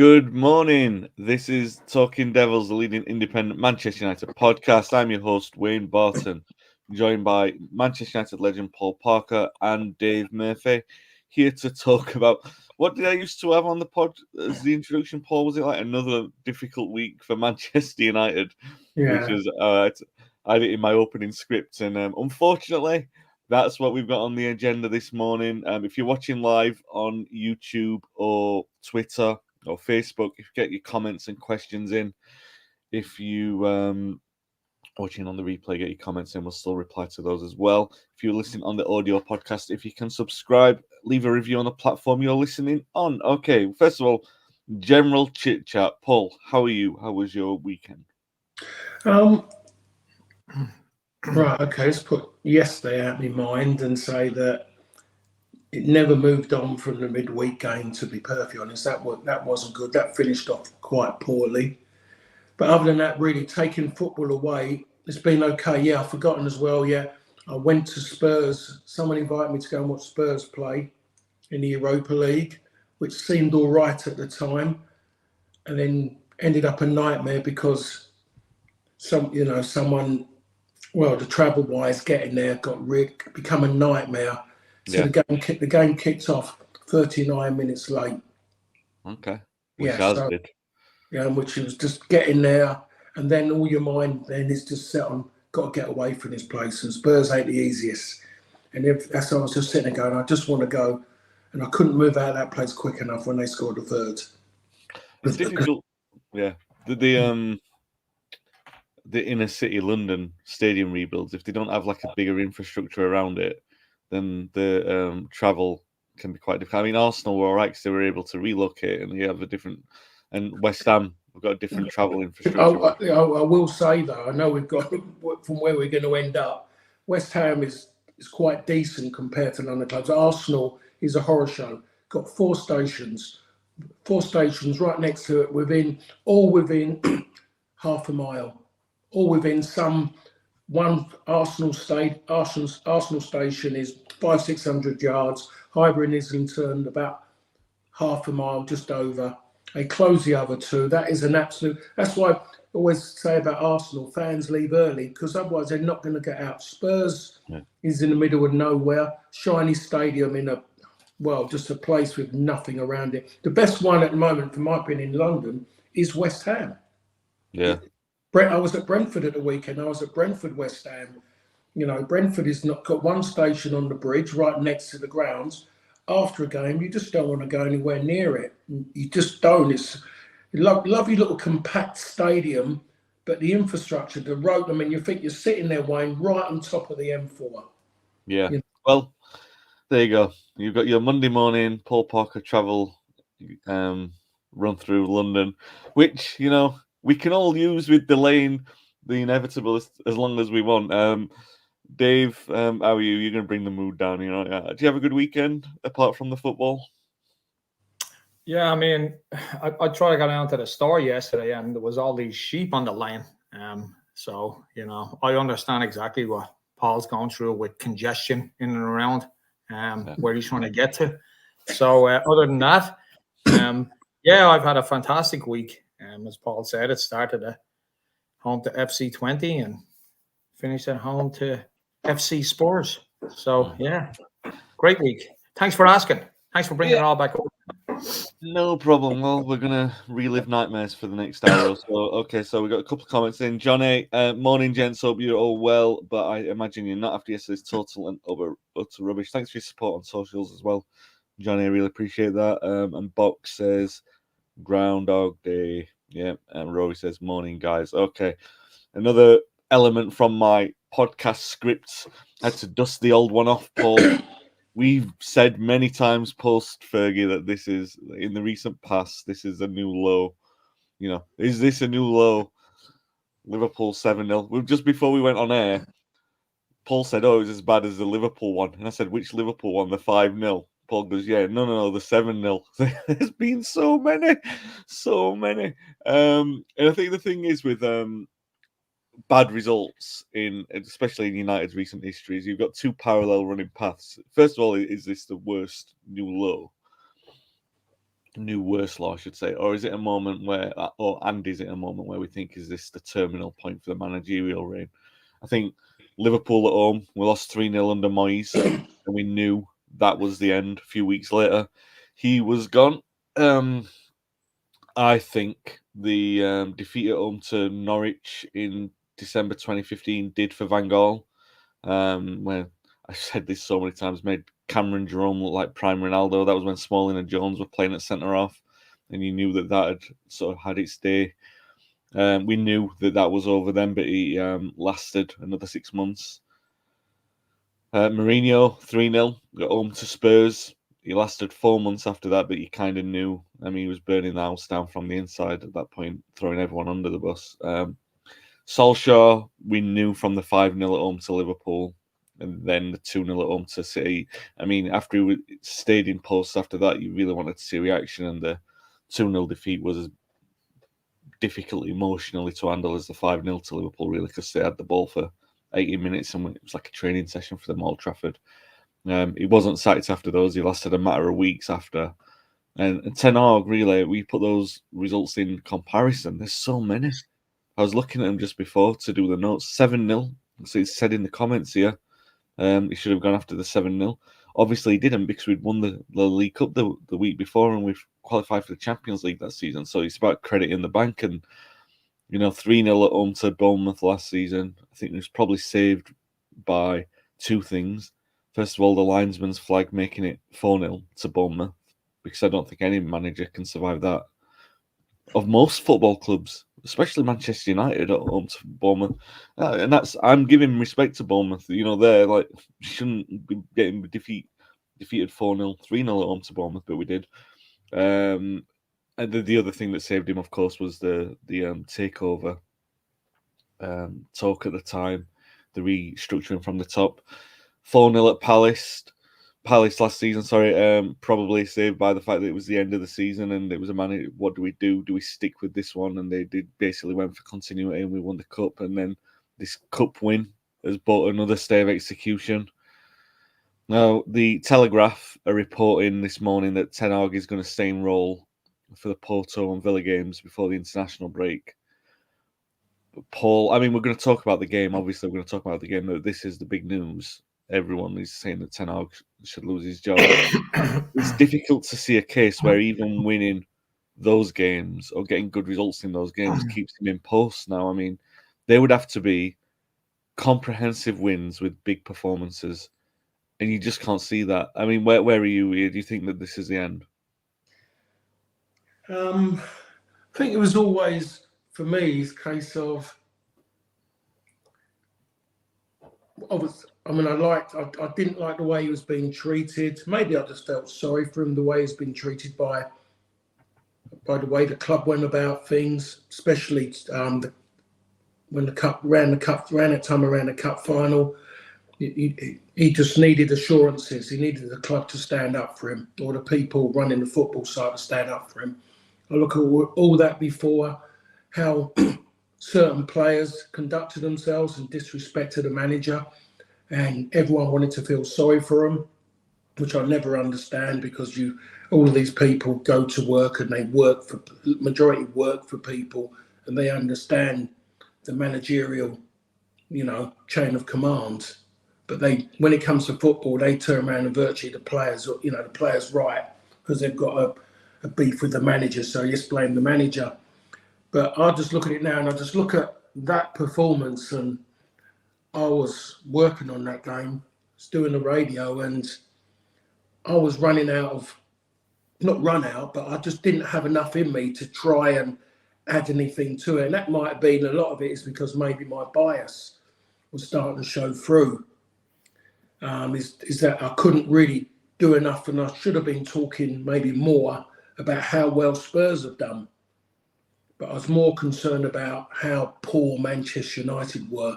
Good morning. This is Talking Devils, the leading independent Manchester United podcast. I'm your host, Wayne Barton, joined by Manchester United legend Paul Parker and Dave Murphy, here to talk about what did I used to have on the pod as the introduction, Paul? Was it like another difficult week for Manchester United? Yeah. Which is, I had it in my opening script, and unfortunately, that's what we've got on the agenda this morning. If you're watching live on YouTube or Twitter, or Facebook, if you get your comments and questions in. If you watching on the replay, get your comments in. We'll still reply to those as well. If you're listening on the audio podcast, if you can subscribe, leave a review on the platform you're listening on. Okay, first of all, general chit chat. Paul, how are you? How was your weekend? Right, okay, let's put yesterday out in my mind and say that it never moved on from the midweek game, to be perfectly honest. That wasn't good. That finished off quite poorly. But other than that, really taking football away, it's been okay. Yeah, I've forgotten as well, yeah. I went to Spurs. Someone invited me to go and watch Spurs play in the Europa League, which seemed all right at the time, and then ended up a nightmare because someone, well, the travel wise getting there become a nightmare. So Yeah. the game kicked off 39 minutes late. Okay. Which ours did. Yeah, which was just getting there, and then all your mind then is just set on got to get away from this place. And Spurs ain't the easiest. And that's why I was just sitting there going, I just want to go, and I couldn't move out of that place quick enough when they scored the third. It's difficult. Yeah. The inner city London stadium rebuilds, if they don't have like a bigger infrastructure around it, then the travel can be quite difficult. I mean, Arsenal were all right because they were able to relocate and they have a different, and West Ham have got a different travel infrastructure. I will say though, I know we've got from where we're going to end up. West Ham is quite decent compared to London clubs. Arsenal is a horror show. Got four stations right next to it, within half a mile. All within one Arsenal station is 500-600 yards. Highbury and Islington about half a mile, just over. They close the other two. That is an absolute. That's why I always say about Arsenal, fans leave early because otherwise they're not going to get out. Spurs is in the middle of nowhere, shiny stadium just a place with nothing around it. The best one at the moment, for my opinion, in London is West Ham. Yeah. I was at Brentford at the weekend. I was at Brentford, West Ham. Brentford has not got one station on the bridge right next to the grounds. After a game, you just don't want to go anywhere near it. You just don't. It's a lovely little compact stadium, but the infrastructure, the road, I mean, you think you're sitting there, Wayne, right on top of the M4. Yeah. Well, there you go. You've got your Monday morning Paul Parker travel run through London, which, we can all use with delaying the inevitable as long as we want. Dave, how are you? You're going to bring the mood down, Do you have a good weekend apart from the football? Yeah, I mean, I tried to go down to the store yesterday and there was all these sheep on the lane. So, I understand exactly what Paul's going through with congestion in and around where he's trying to get to. So, other than that, I've had a fantastic week. As Paul said, it started at home to FC20 and finished at home to FC Spurs. So, great week. Thanks for asking. Thanks for bringing it all back over. No problem. Well, we're going to relive nightmares for the next hour or so. Okay, so we got a couple of comments in. Johnny, morning, gents. Hope you're all well, but I imagine you're not after yesterday's total and utter rubbish. Thanks for your support on socials as well, Johnny. I really appreciate that. And Box says, Groundhog Day. Yeah, and Rory says, morning, guys. Okay, another element from my podcast scripts. I had to dust the old one off, Paul. We've said many times post Fergie that this is, in the recent past, this is a new low. Is this a new low? Liverpool 7-0. Just before we went on air, Paul said, it was as bad as the Liverpool one. And I said, which Liverpool one? The 5-0. Paul goes, yeah, no, the 7-0. There's been so many. And I think the thing is with bad results especially in United's recent histories, you've got two parallel running paths. First of all, is this the worst new low? new worst law, I should say, or is it a moment where, is it a moment where we think, is this the terminal point for the managerial reign? I think Liverpool at home, we lost 3-0 under Moyes, and we knew that was the end. A few weeks later, he was gone. I think the defeat at home to Norwich in December 2015 did for Van Gaal, where I've said this so many times, made Cameron Jerome look like prime Ronaldo. That was when Smalling and Jones were playing at centre-half, and you knew that had sort of had its day. We knew that was over then, but he lasted another 6 months. Mourinho, 3-0, got home to Spurs. He lasted 4 months after that, but you kind of knew. I mean, he was burning the house down from the inside at that point, throwing everyone under the bus. Solskjaer, we knew from the 5-0 at home to Liverpool, and then the 2-0 at home to City. I mean, after he stayed in post after that, you really wanted to see reaction, and the 2-0 defeat was as difficult emotionally to handle as the 5-0 to Liverpool, really, because they had the ball for 80 minutes, and it was like a training session for them, Old Trafford. He wasn't sacked after those. He lasted a matter of weeks after. And Ten Hag, really, we put those results in comparison. There's so many. I was looking at them just before to do the notes. 7-0. So it said in the comments here, he should have gone after the 7-0. Obviously, he didn't, because we'd won the League Cup the week before, and we've qualified for the Champions League that season. So it's about credit in the bank. And 3-0 at home to Bournemouth last season, I think it was probably saved by two things. First of all, the linesman's flag making it 4-0 to Bournemouth, because I don't think any manager can survive that. Of most football clubs, especially Manchester United at home to Bournemouth. And I'm giving respect to Bournemouth. They're like, shouldn't be getting defeated 4-0, 3-0 at home to Bournemouth, but we did. And the other thing that saved him, of course, was the takeover talk at the time, the restructuring from the top. 4-0 at Palace last season, probably saved by the fact that it was the end of the season and it was what do we do? Do we stick with this one? And they basically went for continuity, and we won the cup. And then this cup win has brought another stay of execution. Now, the Telegraph are reporting this morning that Ten Hag is going to stay in role for the Porto and Villa games before the international break. But Paul, we're going to talk about the game. Obviously, we're going to talk about the game, but this is the big news. Everyone is saying that Ten Hag should lose his job. It's difficult to see a case where even winning those games or getting good results in those games keeps him in post now. They would have to be comprehensive wins with big performances, and you just can't see that. Where are you? Do you think that this is the end? I think it was always, for me, a case of I didn't like the way he was being treated. Maybe I just felt sorry for him, the way he's been treated by the way the club went about things, especially when the cup ran around the cup final. He just needed assurances. He needed the club to stand up for him, or the people running the football side to stand up for him. I look at all that before, how certain players conducted themselves and disrespected the manager, and everyone wanted to feel sorry for them, which I never understand, because all of these people go to work and majority work for people, and they understand the managerial, chain of command. But when it comes to football, they turn around and virtually the players right, because they've got a beef with the manager, so you just blame the manager. But I just look at it now, and I just look at that performance, and I was working on that game, doing the radio, and I was not run out, but I just didn't have enough in me to try and add anything to it. And that might have been, a lot of it is because maybe my bias was starting to show through. Is that I couldn't really do enough, and I should have been talking maybe more about how well Spurs have done. But I was more concerned about how poor Manchester United were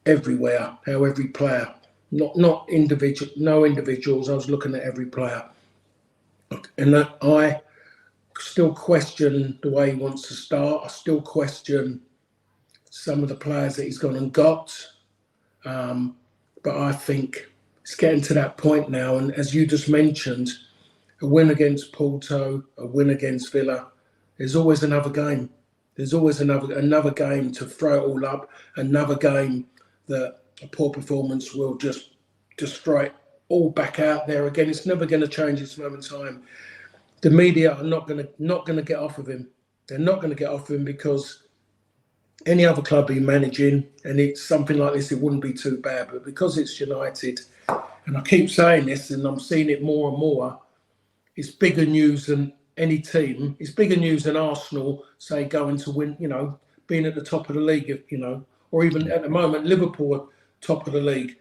everywhere, how every player, no individuals, I was looking at every player. And I still question the way he wants to start. I still question some of the players that he's gone and got. But I think it's getting to that point now. And as you just mentioned, a win against Porto, a win against Villa. There's always another game. There's always another game to throw it all up. Another game that a poor performance will just throw it all back out there again. It's never going to change its moment in time. The media are not going to get off of him. They're not going to get off of him because any other club he's managing, and it's something like this, it wouldn't be too bad. But because it's United, and I keep saying this, and I'm seeing it more and more, it's bigger news than any team. It's bigger news than Arsenal, say, going to win, being at the top of the league, or even at the moment, Liverpool are top of the league.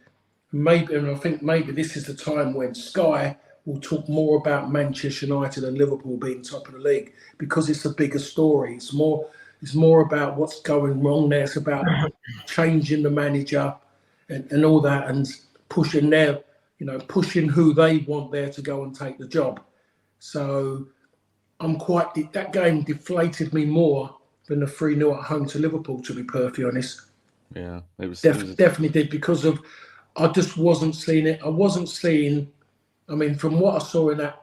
Maybe, and I think maybe this is the time when Sky will talk more about Manchester United and Liverpool being top of the league because it's a bigger story. It's more about what's going wrong there. It's about changing the manager and all that, and pushing pushing who they want there to go and take the job. So that game deflated me more than the 3-0 at home to Liverpool, to be perfectly honest. Yeah, it was definitely did, because of I just wasn't seeing it. I wasn't seeing. I mean, from what I saw in that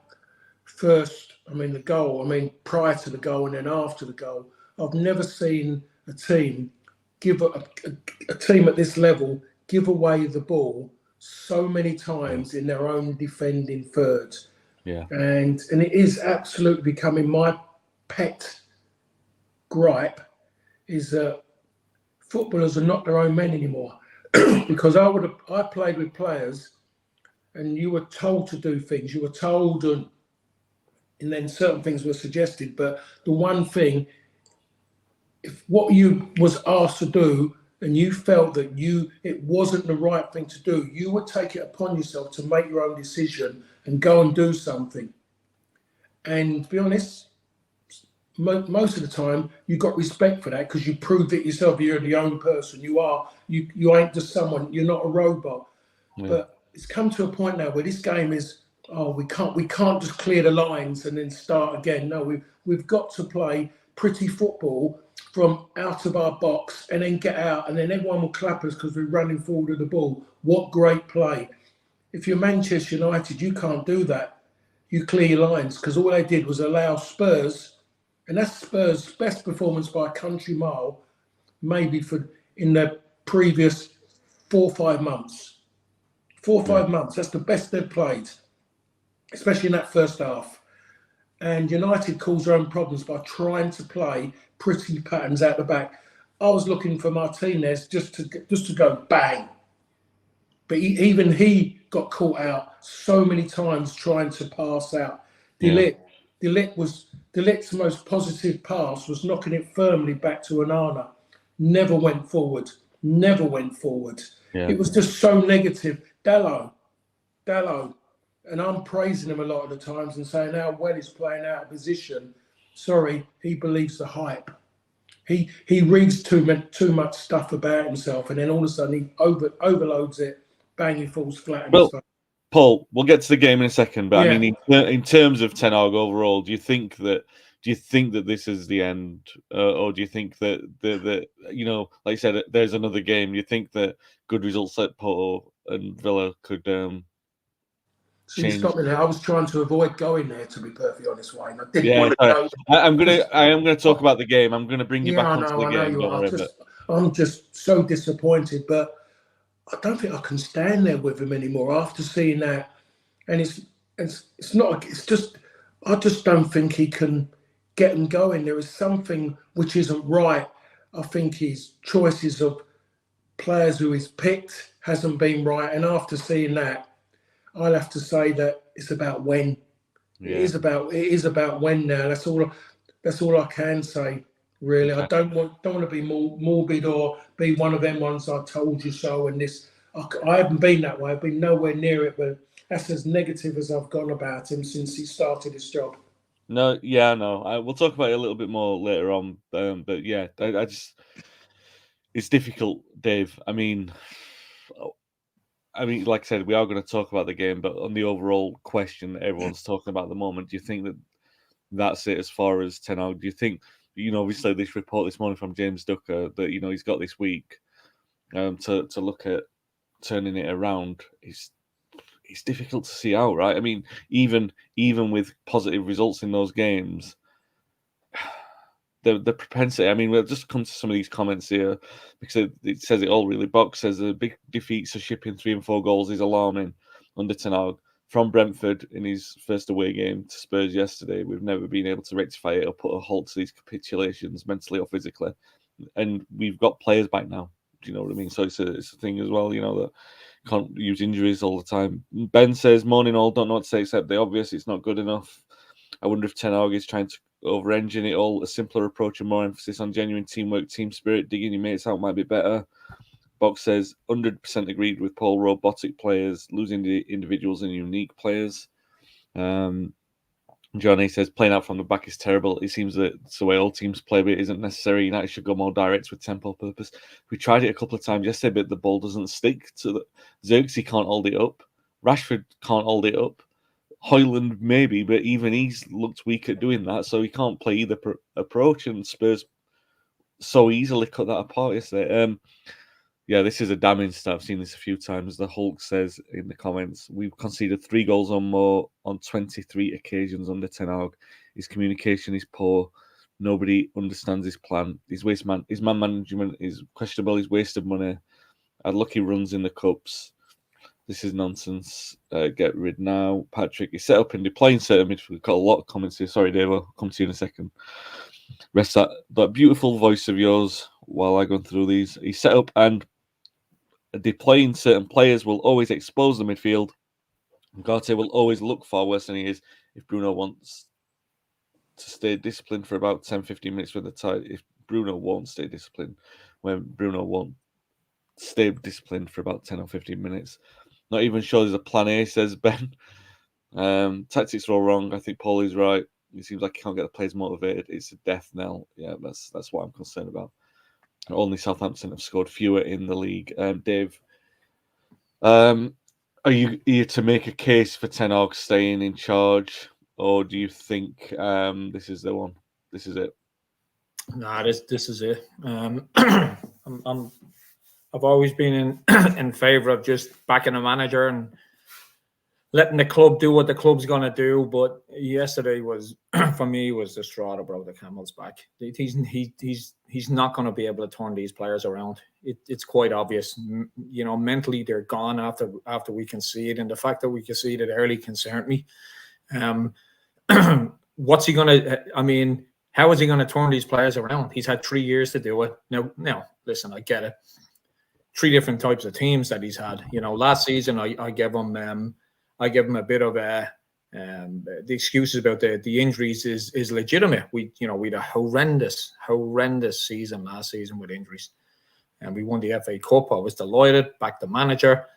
first, the goal. Prior to the goal and then after the goal, I've never seen a team give a team at this level give away the ball so many times in their own defending third. Yeah, and it is absolutely becoming my pet gripe is that footballers are not their own men anymore. Because I played with players, and you were told to do things. You were told, and then certain things were suggested. But the one thing, if what you was asked to do, and you felt that it wasn't the right thing to do, you would take it upon yourself to make your own decision and go and do something. And to be honest, most of the time you got respect for that because you proved it yourself. You're the own person. You ain't just someone. You're not a robot. Yeah. But it's come to a point now where this game is. We can't just clear the lines and then start again. No, we've got to play pretty football from out of our box and then get out, and then everyone will clap us because we're running forward with the ball. What great play! If you're Manchester United, you can't do that. You clear your lines, because all they did was allow Spurs. And that's Spurs' best performance by a country mile, maybe in the previous 4 or 5 months. 4 or 5 months, that's the best they've played, especially in that first half. And United cause their own problems by trying to play pretty patterns out the back. I was looking for Martinez just to go bang. But even he got caught out so many times trying to pass out. Delict's most positive pass was knocking it firmly back to Onana. Never went forward. Yeah. It was just so negative. Dalot. And I'm praising him a lot of the times and saying how well he's playing out of position. Sorry, he believes the hype. He reads too much stuff about himself, and then all of a sudden he overloads it. Bang, he falls flat. Well, Paul, we'll get to the game in a second, but I mean, in terms of Ten Hag overall, do you think that this is the end, or do you think that like I said, there's another game? Do you think that good results at Porto and Villa could change? You stopped me there. I was trying to avoid going there, to be perfectly honest, Wayne. I didn't want to go. I am gonna talk about the game. I'm gonna bring you back onto the game. I'm just so disappointed, but I don't think I can stand there with him anymore after seeing that. And it's not. It's just I just don't think he can get him going. There is something which isn't right. I think his choices of players who he's picked hasn't been right. And after seeing that, I'll have to say that it's about when. Yeah. It is about when now. That's all I can say. Really, okay. I don't want to be morbid or be one of them ones I told you so. And this, I haven't been that way. I've been nowhere near it. But that's as negative as I've gone about him since he started his job. No, yeah, no. We'll talk about it a little bit more later on. But yeah, I just, it's difficult, Dave. I mean, like I said, we are going to talk about the game, but on the overall question that everyone's talking about at the moment, do you think that that's it as far as Ten Hag? Do you think, obviously this report this morning from James Ducker that, he's got this week to look at turning it around. it's difficult to see out, right? I mean, even with positive results in those games, the propensity. I mean, we'll just come to some of these comments here because it says it all really. Box says the big defeats of shipping 3 and 4 goals is alarming under Ten Hag. From Brentford in his first away game to Spurs yesterday, we've never been able to rectify it or put a halt to these capitulations mentally or physically. And we've got players back now. Do you know what I mean? So it's a thing as well, that can't use injuries all the time. Ben says, morning all, don't know what to say except the obvious, it's not good enough. I wonder if Ten Hag is trying to over-engine it all. A simpler approach and more emphasis on genuine teamwork, team spirit, digging your mates out might be better. Box says, 100% agreed with Paul, robotic players, losing the individuals and unique players. Johnny says, playing out from the back is terrible. It seems that it's the way all teams play, but it isn't necessary. United should go more direct with tempo purpose. We tried it a couple of times yesterday, but the ball doesn't stick. To the Xerxes can't hold it up. Rashford can't hold it up. Højlund maybe, but even he's looked weak at doing that, so he can't play either approach, and Spurs so easily cut that apart yesterday. Yeah, this is a damning stat. I've seen this a few times. The Hulk says in the comments, we've conceded 3 goals or more on 23 occasions under Ten Hag. His communication is poor. Nobody understands his plan. His man management is questionable. He's wasted money. Had lucky runs in the cups. This is nonsense. Get rid now. Patrick is set up in deploying certain midfield. We've got a lot of comments here. Sorry, Dave. I'll come to you in a second. Rest that beautiful voice of yours while I go through these. He's set up and deploying certain players will always expose the midfield. Garte will always look far worse than he is if Bruno wants to stay disciplined for about 10-15 minutes with the tie. If Bruno won't stay disciplined, when Bruno won't stay disciplined for about 10 or 15 minutes. Not even sure there's a plan A, says Ben. Tactics are all wrong. I think Paul is right. It seems like he can't get the players motivated. It's a death knell. Yeah, that's what I'm concerned about. Only Southampton have scored fewer in the league. Dave, are you here to make a case for Ten Hag staying in charge, or do you think this is the one? This is it? Nah, this is it. I've always been in favour of just backing a manager and letting the club do what the club's going to do. But yesterday was, for me, was the straw that broke the camel's back. He's not going to be able to turn these players around. It's quite obvious. Mentally they're gone after we concede, and the fact that we conceded early concerned me. What's he going to? I mean, how is he going to turn these players around? He's had 3 years to do it. Now, listen, I get it. 3 different types of teams that he's had. Last season I gave him a bit of the excuses about the injuries is legitimate. We had a horrendous season last season with injuries, and we won the FA Cup. I was delighted, back the manager,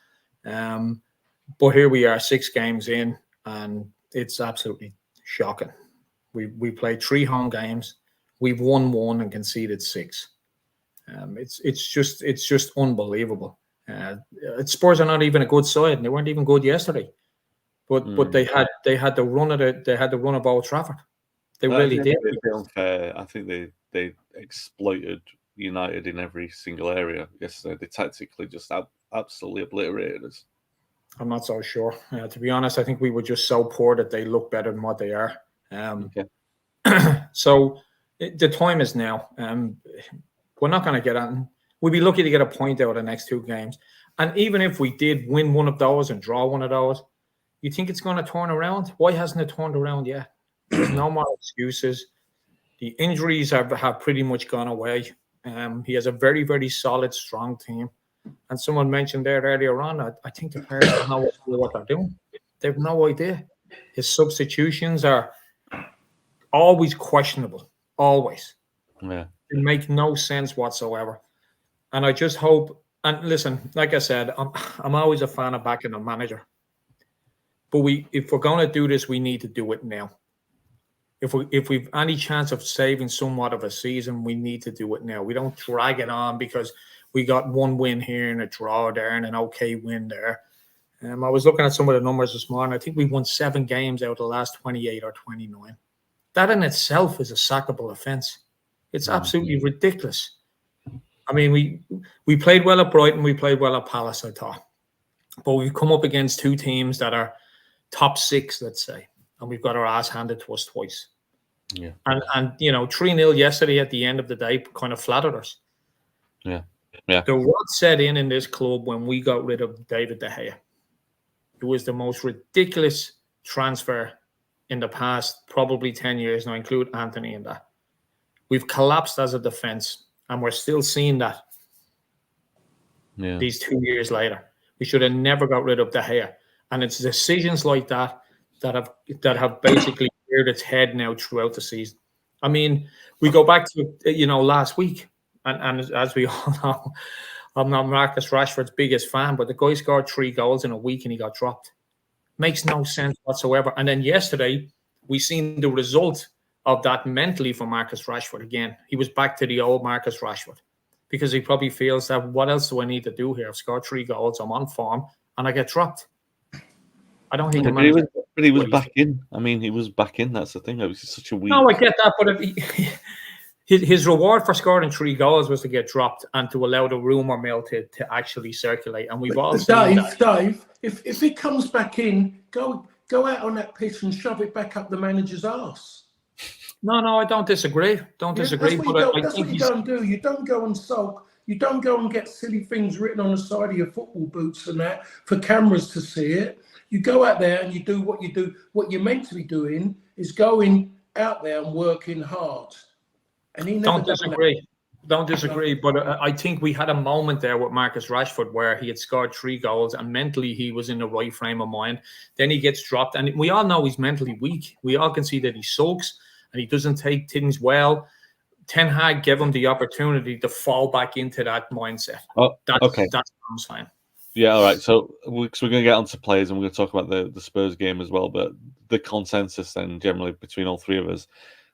but here we are 6 games in, and it's absolutely shocking. We played 3 home games, we've won 1 and conceded 6. It's just unbelievable. Spurs are not even a good side, and they weren't even good yesterday. But they had the run of Old Trafford. They really did. Unfair. I think they exploited United in every single area yesterday. They tactically just absolutely obliterated us. I'm not so sure. To be honest, I think we were just so poor that they look better than what they are. So the time is now. We're not going to get on. We'd be lucky to get a point out of the next 2 games. And even if we did win one of those and draw one of those, you think it's going to turn around? Why hasn't it turned around yet? There's no more excuses. The injuries have pretty much gone away. He has a very, very solid, strong team. And someone mentioned there earlier on, I think the players don't know what they're doing. They have no idea. His substitutions are always questionable. Always. Yeah. They make no sense whatsoever. And I just hope, and listen, like I said, I'm always a fan of backing a manager. But if we're going to do this, we need to do it now. If we've any chance of saving somewhat of a season, we need to do it now. We don't drag it on because we got 1 win here and a draw there and an okay win there. I was looking at some of the numbers this morning. I think we won 7 games out of the last 28 or 29. That in itself is a sackable offence. It's absolutely ridiculous. I mean, we played well at Brighton. We played well at Palace, I thought. But we've come up against two teams that are top 6, let's say, and we've got our ass handed to us twice. Yeah. And 3-0 yesterday at the end of the day kind of flattered us. Yeah. Yeah. The rot set in this club when we got rid of David De Gea. It was the most ridiculous transfer in the past probably 10 years. Now, include Anthony in that. We've collapsed as a defence, and we're still seeing that these 2 years later. We should have never got rid of De Gea. And it's decisions like that have basically reared its head now throughout the season. I mean, we go back to last week, and as we all know, I'm not Marcus Rashford's biggest fan, but the guy scored 3 goals in a week and he got dropped. Makes no sense whatsoever. And then yesterday, we seen the result of that mentally for Marcus Rashford again. He was back to the old Marcus Rashford because he probably feels that what else do I need to do here? I've scored 3 goals, I'm on form, and I get dropped. I don't think he was back in. I mean, he was back in. That's the thing. It was such a weak. No, I get that, but his reward for scoring 3 goals was to get dropped and to allow the rumour mill to actually circulate. And we've all seen that. Dave, if he comes back in, go out on that pitch and shove it back up the manager's arse. No, I don't disagree. That's what you don't do. You don't go and sulk. You don't go and get silly things written on the side of your football boots and that for cameras to see it. You go out there and you do what you do. What you're meant to be doing is going out there and working hard. And he never Don't disagree. But I think we had a moment there with Marcus Rashford where he had scored 3 goals and mentally he was in the right frame of mind. Then he gets dropped. And we all know he's mentally weak. We all can see that he sulks and he doesn't take things well. Ten Hag gave him the opportunity to fall back into that mindset. Oh, okay. That's what I'm saying. Yeah, all right. So we're going to get onto players and we're going to talk about the Spurs game as well. But the consensus then generally between all three of us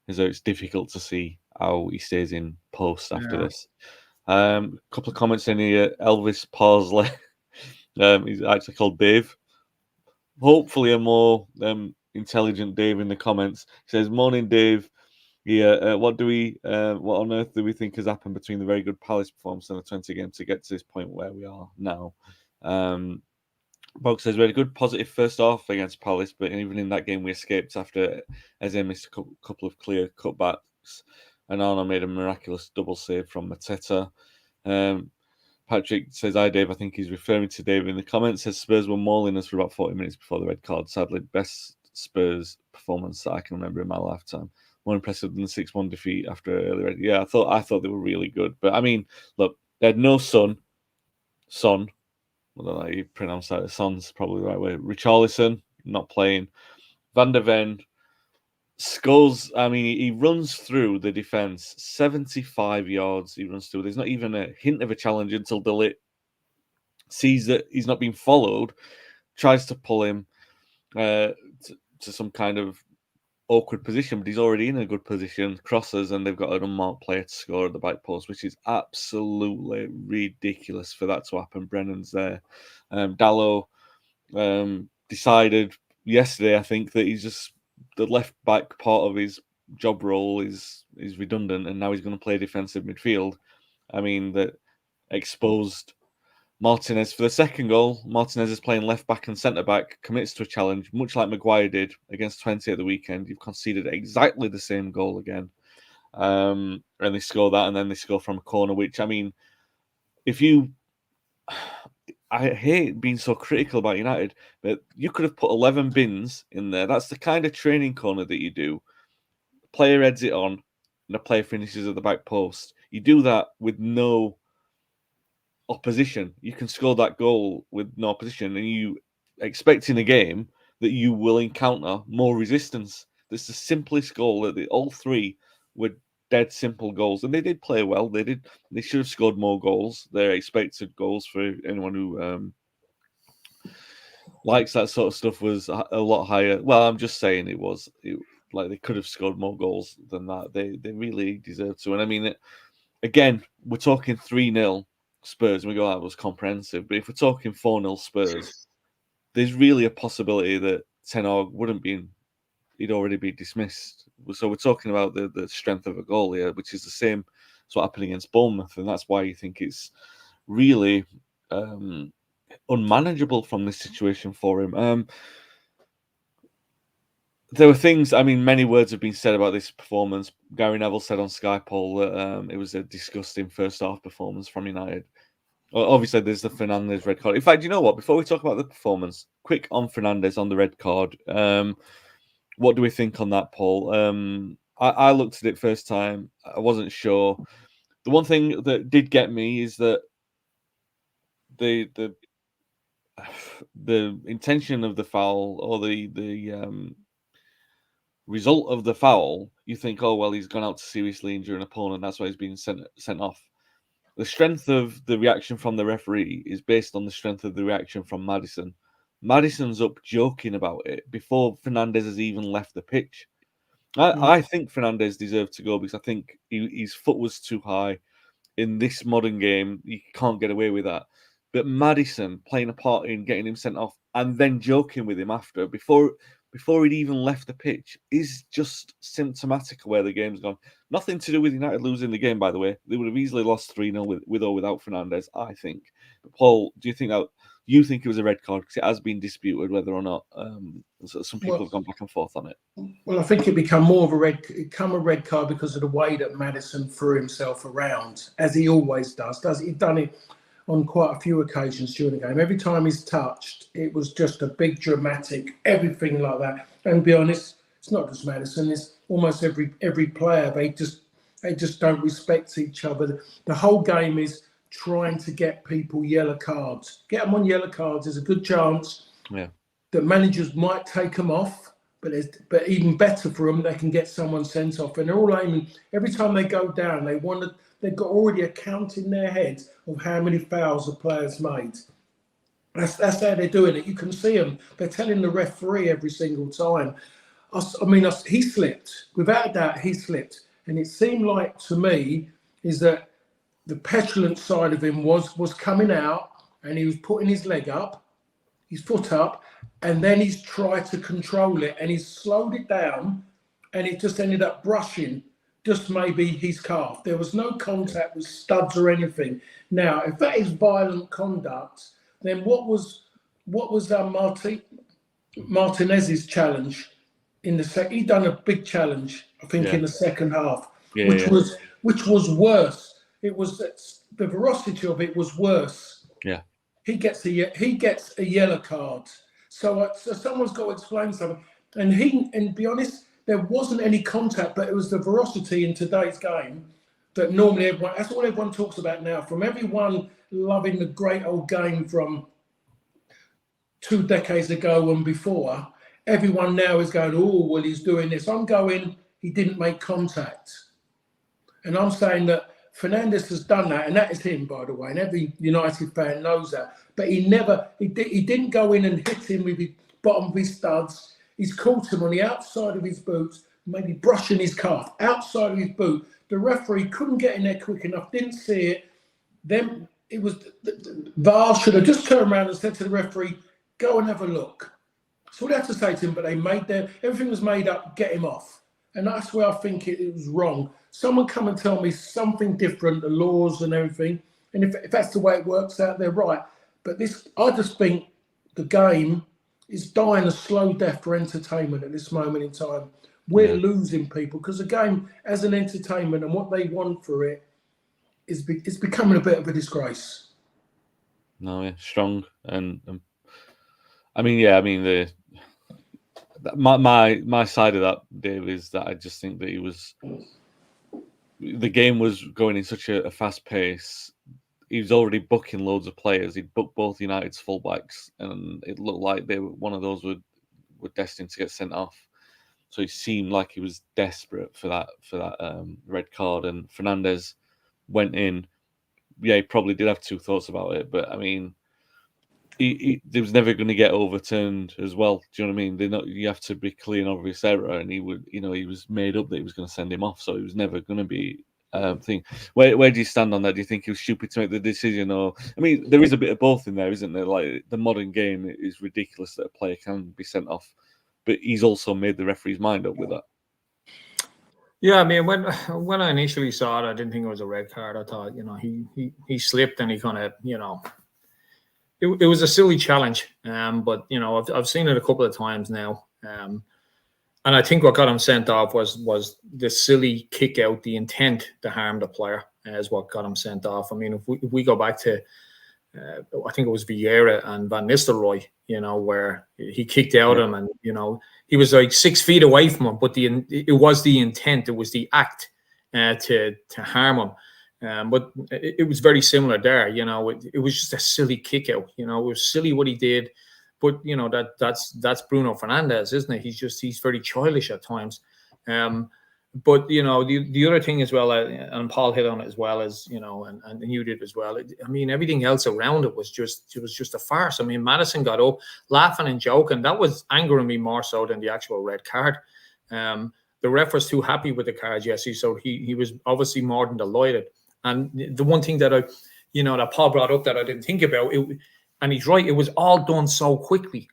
is that it's difficult to see how he stays in post after this. A couple of comments in here. Elvis Parsley. He's actually called Dave. Hopefully a more intelligent Dave in the comments. He says, "Morning, Dave. Yeah, what on earth do we think has happened between the very good Palace performance and the 20 games to get to this point where we are now?" Bog says we had a good positive first half against Palace, but even in that game we escaped after Eze missed a couple of clear cutbacks and Arno made a miraculous double save from Mateta. Patrick says, "Hi Dave, I think he's referring to Dave in the comments." Says Spurs were mauling us for about 40 minutes before the red card. Sadly, best Spurs performance that I can remember in my lifetime. More impressive than the 6-1 defeat after early red. Yeah, I thought they were really good. But I mean, look, they had no Son. I don't know how you pronounce that. Son's probably the right way. Richarlison not playing. Van der Ven scores. I mean, he runs through the defense 75 yards. He runs through. There's not even a hint of a challenge until De Ligt sees that he's not being followed, tries to pull him to some kind of awkward position, but he's already in a good position, crosses, and they've got an unmarked player to score at the back post, which is absolutely ridiculous for that to happen. Brennan's there. Dalot decided yesterday, I think, that he's just the left back part of his job role is redundant, and now he's going to play defensive midfield. I mean, that exposed Martinez for the second goal. Martinez is playing left back and centre back, commits to a challenge, much like Maguire did against 20 at the weekend. You've conceded exactly the same goal again. And they score that, and then they score from a corner, which, I mean, I hate being so critical about United, but you could have put 11 bins in there. That's the kind of training corner that you do. The player heads it on, and the player finishes at the back post. You do that with no opposition. You can score that goal with no opposition, and you expect in a game that you will encounter more resistance. That's the simplest goal. That all three were dead simple goals, and they did play well. They should have scored more goals. Their expected goals for anyone who likes that sort of stuff was a lot higher. Well, I'm just saying like they could have scored more goals than that. They really deserve to. And I mean, again, we're talking 3-0 Spurs, and we go, that was comprehensive. But if we're talking 4-0 Spurs, there's really a possibility that Ten Hag he'd already be dismissed. So we're talking about the strength of a goal here, which is the same as what happened against Bournemouth, and that's why you think it's really unmanageable from this situation for him. There were things. I mean, many words have been said about this performance. Gary Neville said on Sky Poll that it was a disgusting first half performance from United. Obviously, there's the Fernandes red card. In fact, you know what? Before we talk about the performance, quick on Fernandes on the red card. What do we think on that, Paul? I looked at it first time. I wasn't sure. The one thing that did get me is that the intention of the foul or the result of the foul, you think, oh well, he's gone out to seriously injure an opponent. That's why he's being sent off. The strength of the reaction from the referee is based on the strength of the reaction from Maddison. Maddison's up joking about it before Fernandes has even left the pitch. I think Fernandes deserved to go because I think his foot was too high. In this modern game, you can't get away with that. But Maddison playing a part in getting him sent off and then joking with him after, before he'd even left the pitch, is just symptomatic of where the game's gone. Nothing to do with United losing the game, by the way. They would have easily lost 3-0 with or without Fernandes, I think. But Paul, do you think it was a red card? Because it has been disputed whether or not. Some people have gone back and forth on it. Well, I think it become more of a red card because of the way that Maddison threw himself around, as he always does. He's done it on quite a few occasions during the game. Every time he's touched, it was just a big dramatic, everything like that. And to be honest, it's not just Maddison, it's almost every player. They just don't respect each other. The whole game is trying to get people yellow cards. Get them on yellow cards. There's a good chance that managers might take them off, but even better for them, they can get someone sent off. And they're all aiming, every time they go down, they've got already a count in their head of how many fouls the players made. That's how they're doing it. You can see them. They're telling the referee every single time. He slipped. Without a doubt, he slipped. And it seemed like to me is that the petulant side of him was coming out and he was putting his leg up, his foot up, and then he's tried to control it and he's slowed it down and it just ended up brushing just maybe his calf. There was no contact with studs or anything. Now, if that is violent conduct, then what was Martinez's challenge in the second? He done a big challenge, I think, in the second half, which was worse. It was the veracity of it was worse. Yeah, he gets a yellow card. So someone's got to explain something. And be honest, there wasn't any contact, but it was the veracity in today's game that normally that's all everyone talks about now. From everyone loving the great old game from 2 decades ago and before, everyone now is going, oh, well, he's doing this. I'm going, he didn't make contact. And I'm saying that Fernandes has done that, and that is him, by the way, and every United fan knows that. But he didn't go in and hit him with the bottom of his studs. He's caught him on the outside of his boots, maybe brushing his calf, outside of his boot. The referee couldn't get in there quick enough, didn't see it. Then it was VAR should have just turned around and said to the referee, go and have a look. That's all they had to say to him, but everything was made up, get him off. And that's where I think it was wrong. Someone come and tell me something different, the laws and everything. And if that's the way it works out, they're right. But I just think the game is dying a slow death for entertainment at this moment in time. We're losing people because the game as an entertainment and what they want for it is becoming a bit of a disgrace. No, yeah, strong. And my side of that, Dave, is that I just think that the game was going in such a fast pace. He was already booking loads of players. He'd booked both United's fullbacks, and it looked like one of those were destined to get sent off. So it seemed like he was desperate for that red card. And Fernandes went in. Yeah, he probably did have two thoughts about it, but I mean, he was never going to get overturned as well. Do you know what I mean? You have to be clear and obvious error, and he was made up that he was going to send him off, so he was never going to be thing. Where do you stand on that? Do you think he was stupid to make the decision, or I mean, there is a bit of both in there, isn't there? Like the modern game is ridiculous that a player can be sent off, but he's also made the referee's mind up with that. Yeah, I mean, when I initially saw it, I didn't think it was a red card. I thought, he slipped and he kind of, it was a silly challenge, but you know I've seen it a couple of times now, and I think what got him sent off was the silly kick out, the intent to harm the player is what got him sent off. I mean, if we go back to I think it was Vieira and Van Nistelrooy, you know, where he kicked out him, and you know he was like 6 feet away from him, but it was the intent, it was the act to harm him. But it was very similar there. You know, it was just a silly kick out. You know, it was silly what he did, but you know that's Bruno Fernandes, isn't it? He's very childish at times. But you know the other thing as well, and Paul hit on it as well, as you know, and you did as well. I mean, everything else around it was just a farce. I mean, Maddison got up laughing and joking. That was angering me more so than the actual red card. The ref was too happy with the card, Jesse, so he was obviously more than delighted. And the one thing that that Paul brought up that I didn't think about, and he's right, it was all done so quickly.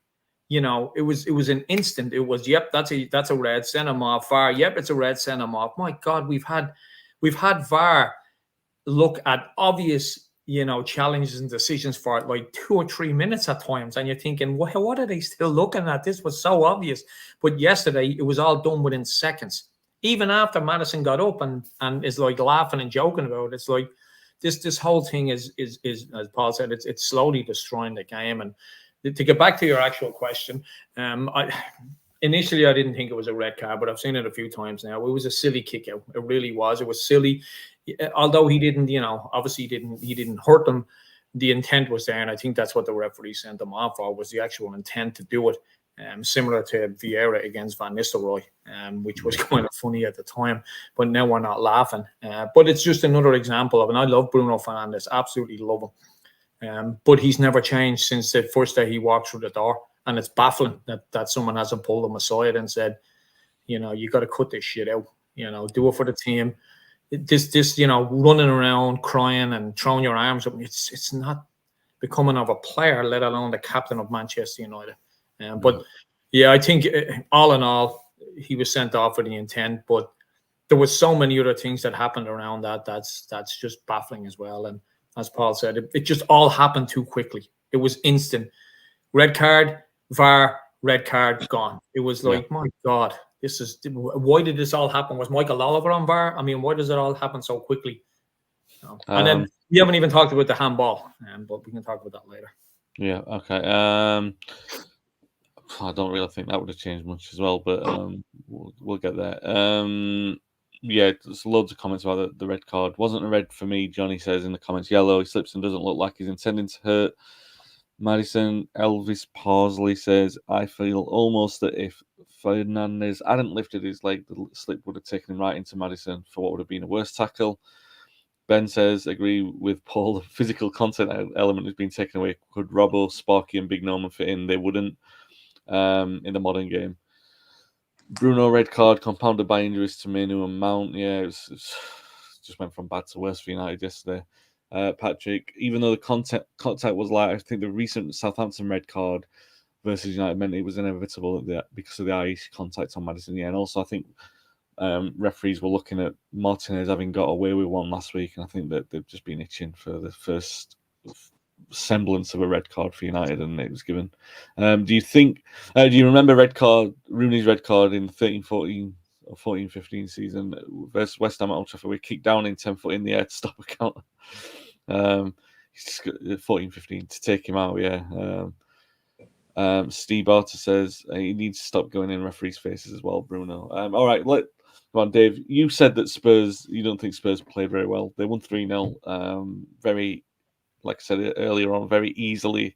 You know, it was an instant. It was, yep, that's a red, send him off. VAR, yep, it's a red, send him off. My God, we've had VAR look at obvious, you know, challenges and decisions for like 2 or 3 minutes at times, and you're thinking, well, what are they still looking at? This was so obvious. But yesterday, it was all done within seconds. Even after Maddison got up and is like laughing and joking about it, it's like this whole thing is as Paul said, it's slowly destroying the game. And to get back to your actual question, initially I didn't think it was a red card, but I've seen it a few times now. It was a silly kick out. It really was. It was silly. Although he didn't, you know, obviously he didn't hurt them. The intent was there, and I think that's what the referee sent them off for, was the actual intent to do it. Similar to Vieira against Van Nistelrooy, which was kind of funny at the time, but now we're not laughing. But it's just another example of, and I love Bruno Fernandes, absolutely love him. But he's never changed since the first day he walked through the door, and it's baffling that someone hasn't pulled him aside and said, you know, you got to cut this shit out. You know, do it for the team. This, you know, running around crying and throwing your arms up, it's not becoming of a player, let alone the captain of Manchester United. But yeah, I think all in all, he was sent off for the intent. But there was so many other things that happened around that. That's just baffling as well. And as Paul said, it just all happened too quickly. It was instant. Red card, VAR, red card, gone. It was like, my God, why did this all happen? Was Michael Oliver on VAR? I mean, why does it all happen so quickly? And then we haven't even talked about the handball, but we can talk about that later. Yeah. Okay. I don't really think that would have changed much as well, but we'll get there. Yeah, there's loads of comments about the red card. Wasn't a red for me, Johnny says in the comments. Yellow, he slips and doesn't look like he's intending to hurt. Madison Elvis Parsley says, I feel almost that if Fernandes hadn't lifted his leg, the slip would have taken him right into Madison for what would have been a worse tackle. Ben says, agree with Paul, the physical content element has been taken away. Could Robbo, Sparky and Big Norman fit in? They wouldn't. In the modern game. Bruno red card compounded by injuries to Menu and Mount. Yeah, it just went from bad to worse for United yesterday. Patrick, even though the contact was light, I think the recent Southampton red card versus United meant it was inevitable because of the eye contact on Maddison. Yeah, and also I think referees were looking at Martinez having got away with one last week, and I think that they've just been itching for the first semblance of a red card for United, and it was given. Do you remember Rooney's red card in the 13-14 or 14-15 season versus West Ham at Old Trafford? We kicked down in 10 foot in the air to stop a counter. 14-15 to take him out. Yeah. Steve Barter says he needs to stop going in referees' faces as well. Bruno. All right, come on, Dave. You said that you don't think Spurs played very well. They won 3-0. Very, like I said earlier on, very easily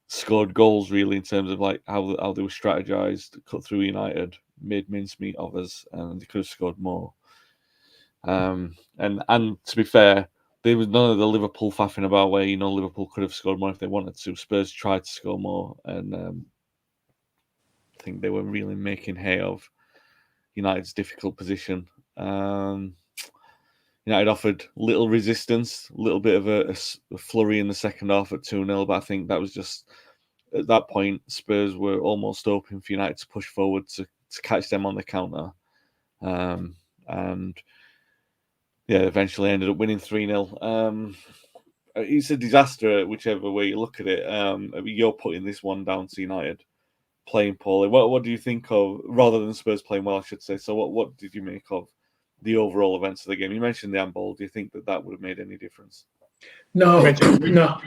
scored goals, really, in terms of like how they were strategized, cut through United, made mincemeat of us, and they could have scored more. And to be fair, there was none of the Liverpool faffing about where Liverpool could have scored more if they wanted to. Spurs tried to score more, and I think they were really making hay of United's difficult position. United offered little resistance, a little bit of a flurry in the second half at 2-0, but I think that was just, at that point, Spurs were almost open for United to push forward to catch them on the counter. And yeah, eventually ended up winning 3-0. it's a disaster whichever way you look at it. I mean, you're putting this one down to United playing poorly. What do you think of, rather than Spurs playing well, I should say? So what did you make of the overall events of the game? You mentioned the handball. Do you think that would have made any difference? No, no.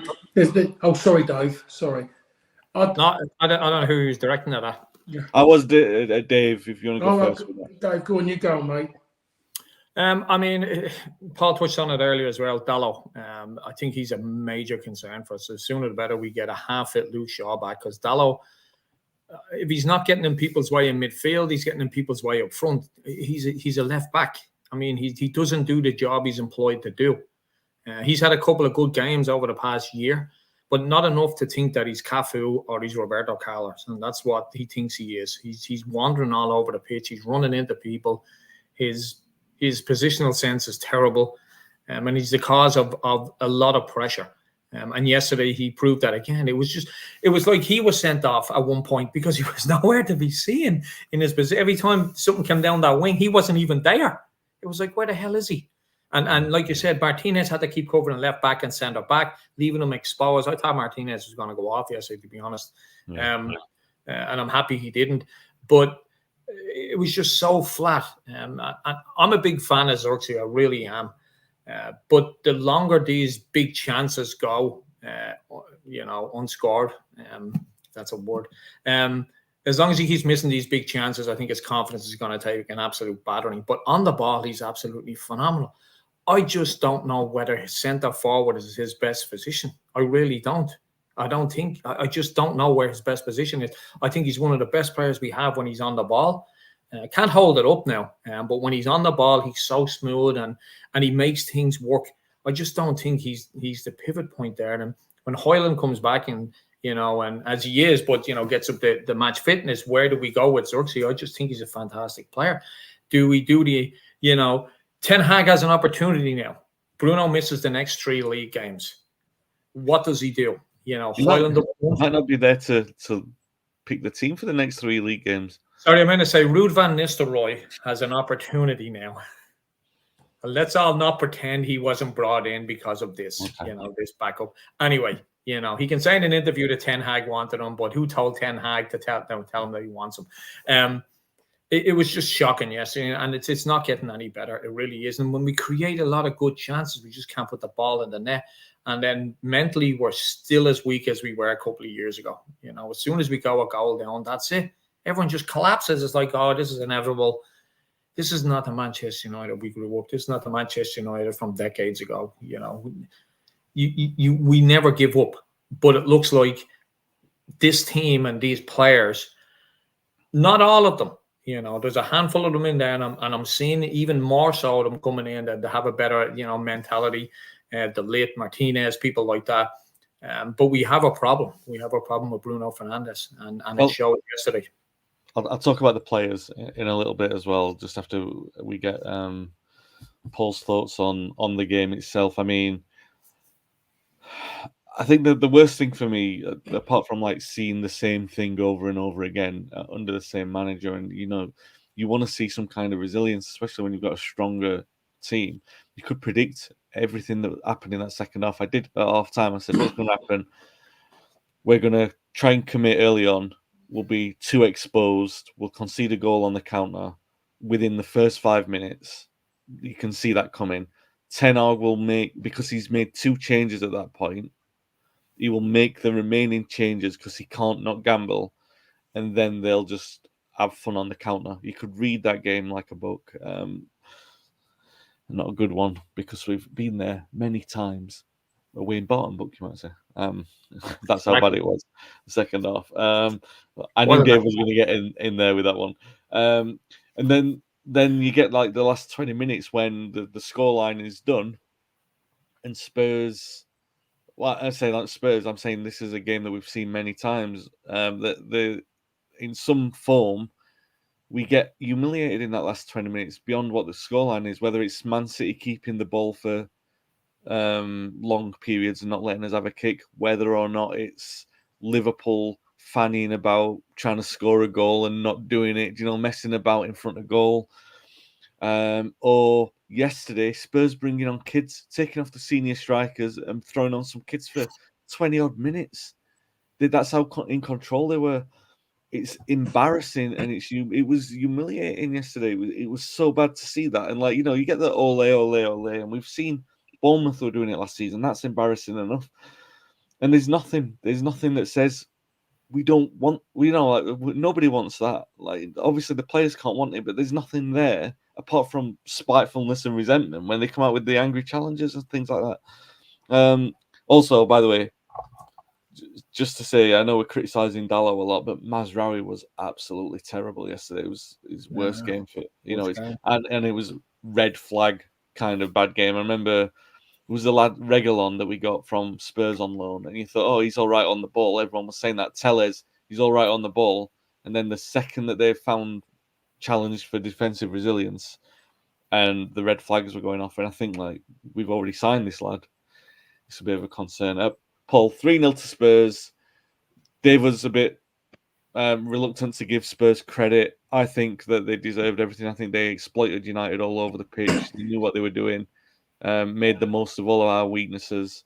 Sorry, Dave. Sorry. I don't know who was directing that. I was Dave. If you want to go first, Dave, go on. You go, mate. I mean, Paul touched on it earlier as well. Dalot, I think he's a major concern for us. The sooner the better we get a half-fit Luke Shaw back, because Dalot, if he's not getting in people's way in midfield, he's getting in people's way up front. He's a left back. I mean, he doesn't do the job he's employed to do. He's had a couple of good games over the past year, but not enough to think that he's Cafu or he's Roberto Carlos, and that's what he thinks he is. He's wandering all over the pitch. He's running into people. His positional sense is terrible, and he's the cause of a lot of pressure. And yesterday he proved that again. It was like he was sent off at one point because he was nowhere to be seen in his position. Every time something came down that wing, he wasn't even there. It was like, where the hell is he? And like you said, Martinez had to keep covering left back and centre back, leaving him exposed. I thought Martinez was going to go off yesterday, to be honest. And I'm happy he didn't. But it was just so flat. I'm a big fan of Xerxes, I really am. But the longer these big chances go, unscored, that's a word. As long as he keeps missing these big chances, I think his confidence is going to take an absolute battering. But on the ball, he's absolutely phenomenal. I just don't know whether his centre forward is his best position. I really don't. I just don't know where his best position is. I think he's one of the best players we have when he's on the ball. Can't hold it up now, but when he's on the ball, he's so smooth and he makes things work. I just don't think he's the pivot point there. And when Højlund comes back and as he is, but gets up the match fitness, where do we go with Xerxes? I just think he's a fantastic player. Do we do Ten Hag has an opportunity now. Bruno misses the next 3 league games. What does he do? Højlund might not be there to pick the team for the next 3 league games. Sorry, I meant to say Ruud van Nistelrooy has an opportunity now. Let's all not pretend he wasn't brought in because of this, this backup. Anyway, he can say in an interview that Ten Hag wanted him, but who told Ten Hag to tell him that he wants him? It was just shocking yesterday, and it's not getting any better. It really isn't. When we create a lot of good chances, we just can't put the ball in the net. And then mentally, we're still as weak as we were a couple of years ago. As soon as we go a goal down, that's it. Everyone just collapses. It's like, oh, this is inevitable. This is not the Manchester United we grew up. This is not the Manchester United from decades ago. We never give up. But it looks like this team and these players, not all of them, there's a handful of them in there, and I'm seeing even more so of them coming in that have a better, mentality. The late Martinez, people like that. But we have a problem. We have a problem with Bruno Fernandes, and it showed yesterday. I'll talk about the players in a little bit as well, just after we get Paul's thoughts on the game itself. I mean, I think the worst thing for me, apart from seeing the same thing over and over again under the same manager, and you want to see some kind of resilience, especially when you've got a stronger team. You could predict everything that happened in that second half. I did at half time. I said, what's going to happen? We're going to try and commit early on. We'll be too exposed. We'll concede a goal on the counter within the first 5 minutes. You can see that coming. Ten Hag will because he's made 2 changes at that point, he will make the remaining changes because he can't not gamble, and then they'll just have fun on the counter. You could read that game like a book. Not a good one, because we've been there many times. A Wayne Barton book, you might say. That's how bad it was, the second half. I knew Dave was going to get in there with that one. And then you get the last 20 minutes when the scoreline is done, and Spurs... Well, I say Spurs, I'm saying this is a game that we've seen many times. That in some form, we get humiliated in that last 20 minutes beyond what the scoreline is, whether it's Man City keeping the ball for long periods and not letting us have a kick, whether or not it's Liverpool fanning about trying to score a goal and not doing it, messing about in front of goal, or yesterday, Spurs bringing on kids, taking off the senior strikers and throwing on some kids for 20-odd minutes. That's how in control they were. It's embarrassing, and it was humiliating yesterday. It was so bad to see that. And, you get the ole, and we've seen Bournemouth were doing it last season. That's embarrassing enough. And there's nothing that says we don't want, nobody wants that. Obviously the players can't want it, but there's nothing there apart from spitefulness and resentment when they come out with the angry challenges and things like that. Also, by the way, just to say, I know we're criticising Dalot a lot, but Mazraoui was absolutely terrible yesterday. It was his worst game for and it was red flag kind of bad game. I remember it was the lad Reguilon that we got from Spurs on loan, and you thought, oh, he's all right on the ball. Everyone was saying that. Tellez, he's all right on the ball. And then the second that they found challenged for defensive resilience, and the red flags were going off, and I think we've already signed this lad. It's a bit of a concern. Paul, 3-0 to Spurs. Dave was a bit reluctant to give Spurs credit. I think that they deserved everything. I think they exploited United all over the pitch. They knew what they were doing, made the most of all of our weaknesses,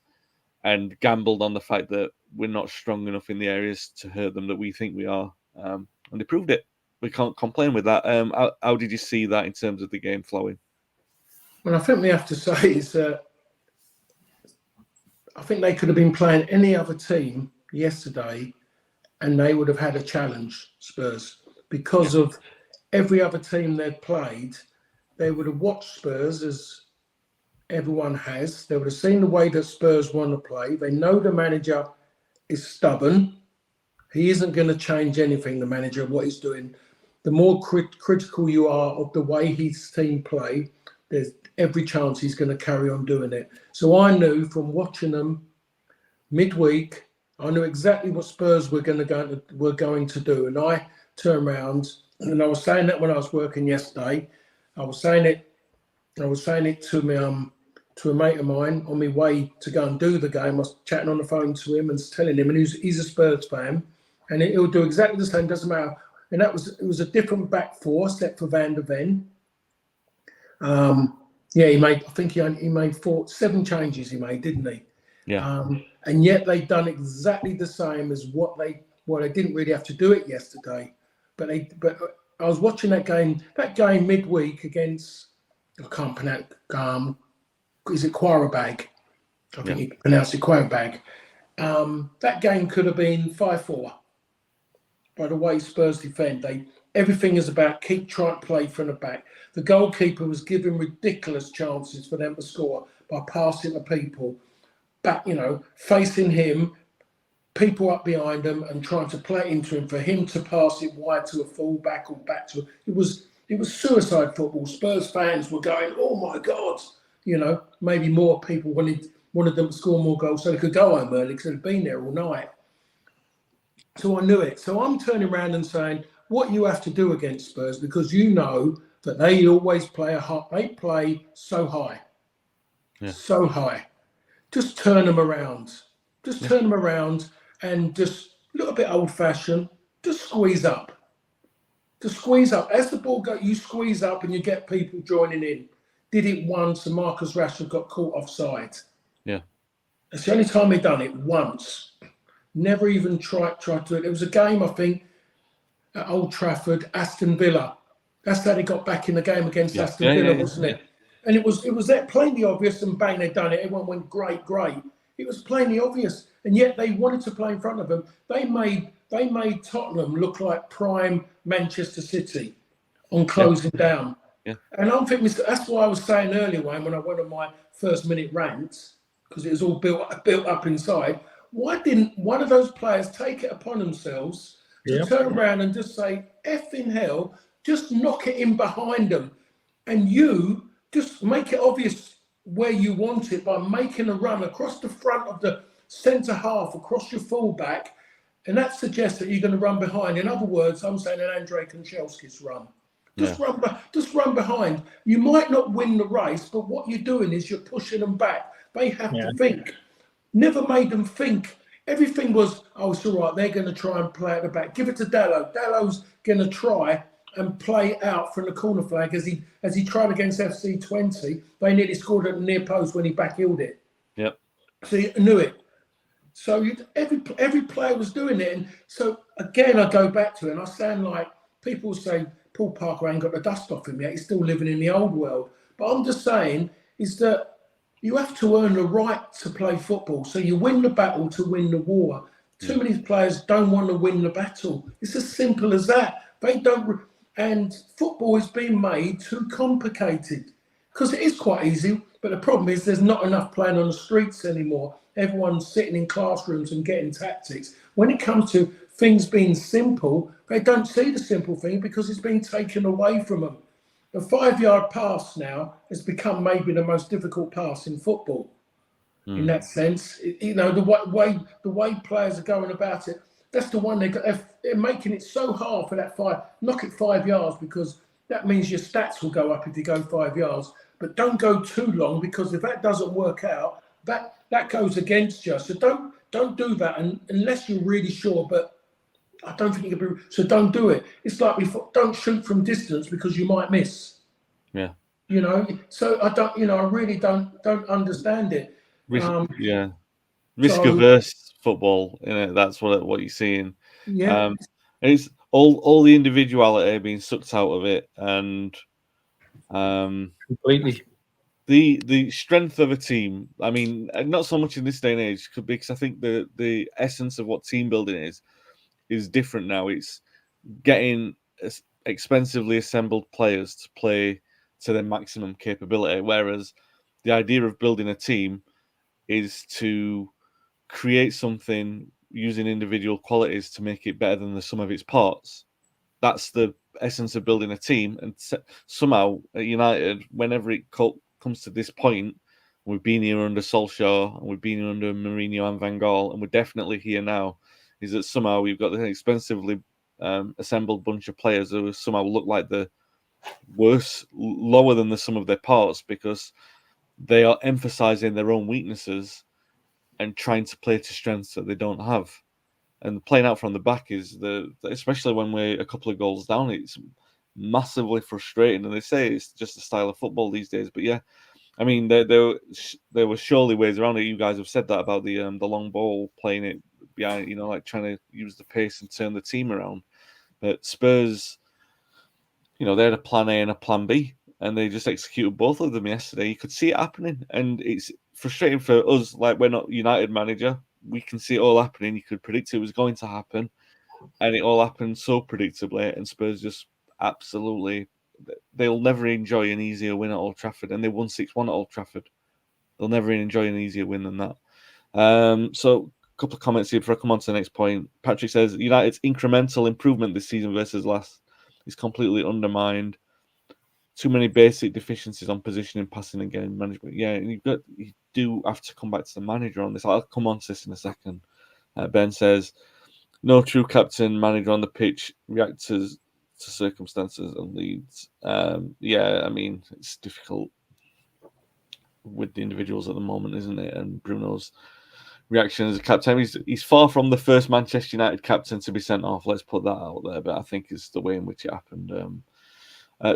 and gambled on the fact that we're not strong enough in the areas to hurt them that we think we are. And they proved it. We can't complain with that. How did you see that in terms of the game flowing? Well, I think we have to say is that I think they could have been playing any other team yesterday and they would have had a challenge, Spurs, because of every other team they'd played. They would have watched Spurs, as everyone has. They would have seen the way that Spurs want to play. They know the manager is stubborn. He isn't going to change anything, the manager, what he's doing. The more critical you are of the way his team play, there's every chance he's going to carry on doing it. So I knew from watching them midweek, I knew exactly what Spurs were going to do. And I turned around, and I was saying that when I was working yesterday. I was saying it to to a mate of mine on my way to go and do the game. I was chatting on the phone to him and telling him, and he's a Spurs fan, and he'll do exactly the same. Doesn't matter. And it was a different back four, except for Van der Ven. He made 7 changes. He made, didn't he? Yeah. And yet they've done exactly the same as what they didn't really have to do it yesterday. But I was watching that game midweek against, I can't pronounce, is it Quarabag? I think you pronounce it Quarabag. That game could have been 5-4 by the way Spurs defend. Everything is about keep trying to play from the back. The goalkeeper was given ridiculous chances for them to score by passing to people back, facing him, people up behind him and trying to play into him for him to pass it wide to a fullback or back to it was suicide football. Spurs fans were going, oh my God, maybe more people wanted them to score more goals so they could go home early because they'd been there all night. So I knew it. So I'm turning around and saying, what you have to do against Spurs, because you know that they always play they play so high. Yeah. So high. Just turn them around. Turn them around and just a little bit old-fashioned. Just squeeze up. As the ball goes, you squeeze up and you get people joining in. Did it once and Marcus Rashford got caught offside. Yeah. It's the only time he done it once. Never even tried to do it. There was a game, I think, at Old Trafford, Aston Villa. That's how they got back in the game against Aston Villa, wasn't it? And it was that plainly obvious, and bang, they'd done it. Everyone went, great. It was plainly obvious. And yet they wanted to play in front of them. They made Tottenham look like prime Manchester City on closing down. Yeah. And I think that's why I was saying earlier, Wayne, when I went on my first minute rant, because it was all built up inside. Why didn't one of those players take it upon themselves to turn around and just say, effing hell, just knock it in behind them, and you just make it obvious where you want it by making a run across the front of the centre half, across your fullback, and that suggests that you're going to run behind. In other words, I'm saying an Andrei Kanchelskis run. Just run behind. You might not win the race, but what you're doing is you're pushing them back. They have to think. Never made them think. Everything was, it's all right, they're going to try and play at the back. Give it to Dalot. Dalot's going to try and play out from the corner flag as he tried against FC20. They nearly scored at the near post when he back-heeled it. Yep. So you knew it. So every player was doing it. And so again, I go back to it and I sound like people say Paul Parker ain't got the dust off him yet. He's still living in the old world. But I'm just saying is that you have to earn the right to play football. So you win the battle to win the war. Too many players don't want to win the battle. It's as simple as that. They don't. And football is being made too complicated because it is quite easy. But the problem is there's not enough playing on the streets anymore. Everyone's sitting in classrooms and getting tactics. When it comes to things being simple, they don't see the simple thing because it's been taken away from them. The 5-yard pass now has become maybe the most difficult pass in football. In that sense, the way players are going about it, that's the one they're making it so hard for that knock it 5 yards because that means your stats will go up if you go 5 yards. But don't go too long because if that doesn't work out, that goes against you. So don't do that unless you're really sure. But I don't think you can be. So don't do it. It's like don't shoot from distance because you might miss. Yeah. So I don't. I really don't understand it. Risk averse football. That's what you're seeing. Yeah. And it's all the individuality being sucked out of it, and completely. The strength of a team. I mean, not so much in this day and age, because I think the essence of what team building is different now. It's getting expensively assembled players to play to their maximum capability, whereas the idea of building a team is to create something using individual qualities to make it better than the sum of its parts. That's the essence of building a team. And somehow at United, whenever it comes to this point, we've been here under Solskjaer, and we've been here under Mourinho and Van Gaal, and we're definitely here now, is that somehow we've got this expensively assembled bunch of players who somehow look like the worse, lower than the sum of their parts, because they are emphasizing their own weaknesses and trying to play to strengths that they don't have. And playing out from the back is especially when we're a couple of goals down, it's massively frustrating. And they say it's just a style of football these days. But yeah, I mean, there were surely ways around it. You guys have said that about the long ball, playing it behind, like trying to use the pace and turn the team around. But Spurs, they had a plan A and a plan B, and they just executed both of them yesterday. You could see it happening, and it's frustrating for us. Like, we're not United manager. We can see it all happening. You could predict it was going to happen, and it all happened so predictably. And Spurs just absolutely, they'll never enjoy an easier win at Old Trafford, and they won 6-1 at Old Trafford. They'll never enjoy an easier win than that. So a couple of comments here before I come on to the next point. Patrick says United's incremental improvement this season versus last is completely undermined. Too many basic deficiencies on positioning, passing, and game management. Yeah, and you do have to come back to the manager on this. I'll come on to this in a second. Ben says, no true captain, manager on the pitch, reacts to circumstances and leads. Yeah, I mean, it's difficult with the individuals at the moment, isn't it? And Bruno's reaction as a captain, he's far from the first Manchester United captain to be sent off. Let's put that out there, but I think it's the way in which it happened.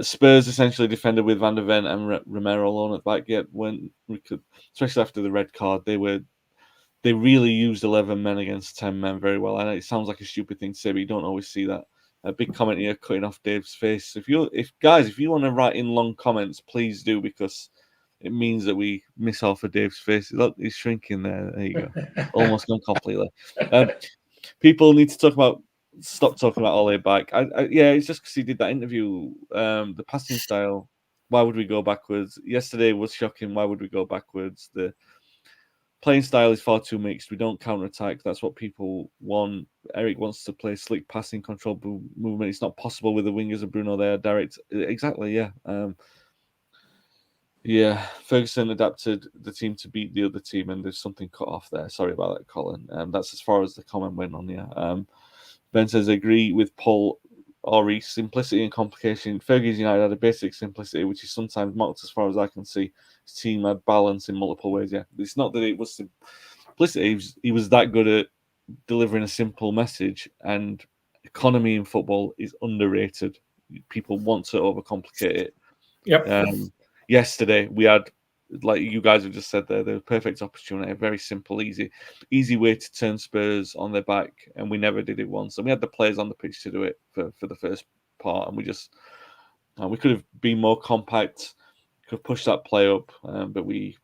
Spurs essentially defended with Van der Ven and Romero alone at back. Yet when we could, especially after the red card, they really used 11 men against 10 men very well. I know it sounds like a stupid thing to say, but you don't always see that. A big comment here, cutting off Dave's face. If you want to write in long comments, please do, because it means that we miss half of Dave's face. Look, he's shrinking there. There you go. Almost gone completely. People need to stop talking about Ole back. Yeah, it's just because he did that interview. The passing style. Why would we go backwards? Yesterday was shocking. Why would we go backwards? The playing style is far too mixed. We don't counter-attack. That's what people want. Erik wants to play slick passing, control movement. It's not possible with the wingers of Bruno there. Direct. Exactly, yeah. Yeah, Ferguson adapted the team to beat the other team, and there's something cut off there. Sorry about that, Colin. That's as far as the comment went on, yeah. Ben says, agree with Paul Ori, simplicity and complication. Fergie's United had a basic simplicity, which is sometimes mocked as far as I can see. His team had balance in multiple ways, yeah. It's not that it was simplicity. He was that good at delivering a simple message, and economy in football is underrated. people want to overcomplicate it. Yep. Yesterday we had, like you guys have just said there, the perfect opportunity, a very simple, easy way to turn Spurs on their back, and we never did it once. And we had the players on the pitch to do it for the first part, and we could have been more compact, could have pushed that play up, but we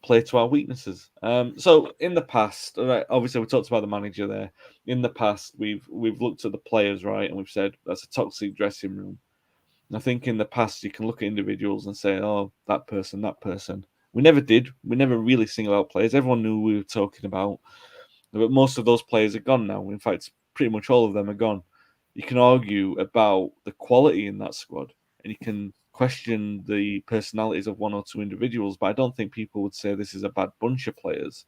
play to our weaknesses. So in the past, obviously we talked about the manager there. In the past, we've looked at the players, right, and we've said that's a toxic dressing room. And I think in the past you can look at individuals and say, oh, that person. We never did. We never really single out players. Everyone knew we were talking about, but most of those players are gone now. In fact, pretty much all of them are gone. You can argue about the quality in that squad, and you can question the personalities of one or two individuals, but I don't think people would say this is a bad bunch of players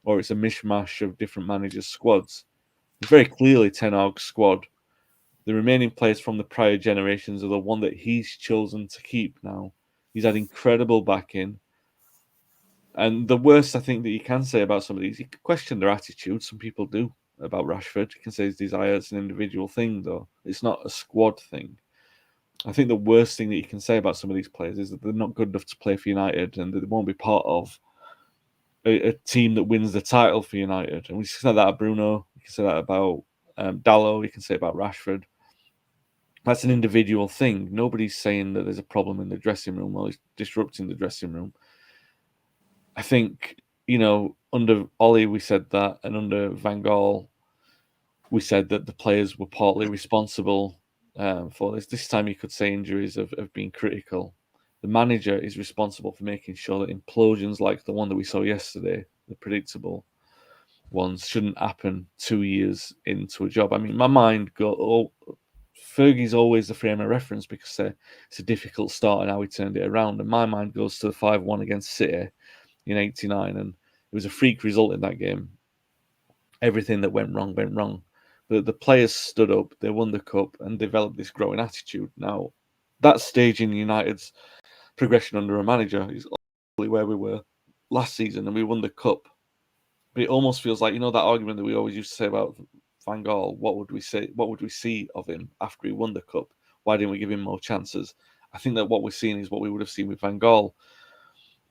or it's a mishmash of different managers' squads. It's very clearly Ten Hag's squad. The remaining players from the prior generations are the one that he's chosen to keep now. He's had incredible backing. And the worst I think that you can say about some of these, you can question their attitude. Some people do about Rashford. You can say his desire is an individual thing, though. It's not a squad thing. I think the worst thing that you can say about some of these players is that they're not good enough to play for United and that they won't be part of a team that wins the title for United. And we can say that about Bruno. You can say that about Dalot. You can say about Rashford. That's an individual thing. Nobody's saying that there's a problem in the dressing room or it's disrupting the dressing room. I think, under Ollie we said that, and under Van Gaal we said that the players were partly responsible for this. This time you could say injuries have been critical. The manager is responsible for making sure that implosions like the one that we saw yesterday, the predictable ones, shouldn't happen 2 years into a job. I mean, my mind Fergie's always the frame of reference because it's a difficult start and how he turned it around. And my mind goes to the 5-1 against City in '89, and it was a freak result in that game. Everything that went wrong went wrong. But the players stood up, they won the cup, and developed this growing attitude. Now, that stage in United's progression under a manager is obviously where we were last season, and we won the cup. But it almost feels like, that argument that we always used to say about Van Gaal, what would we see of him after he won the cup? Why didn't we give him more chances? I think that what we're seeing is what we would have seen with Van Gaal.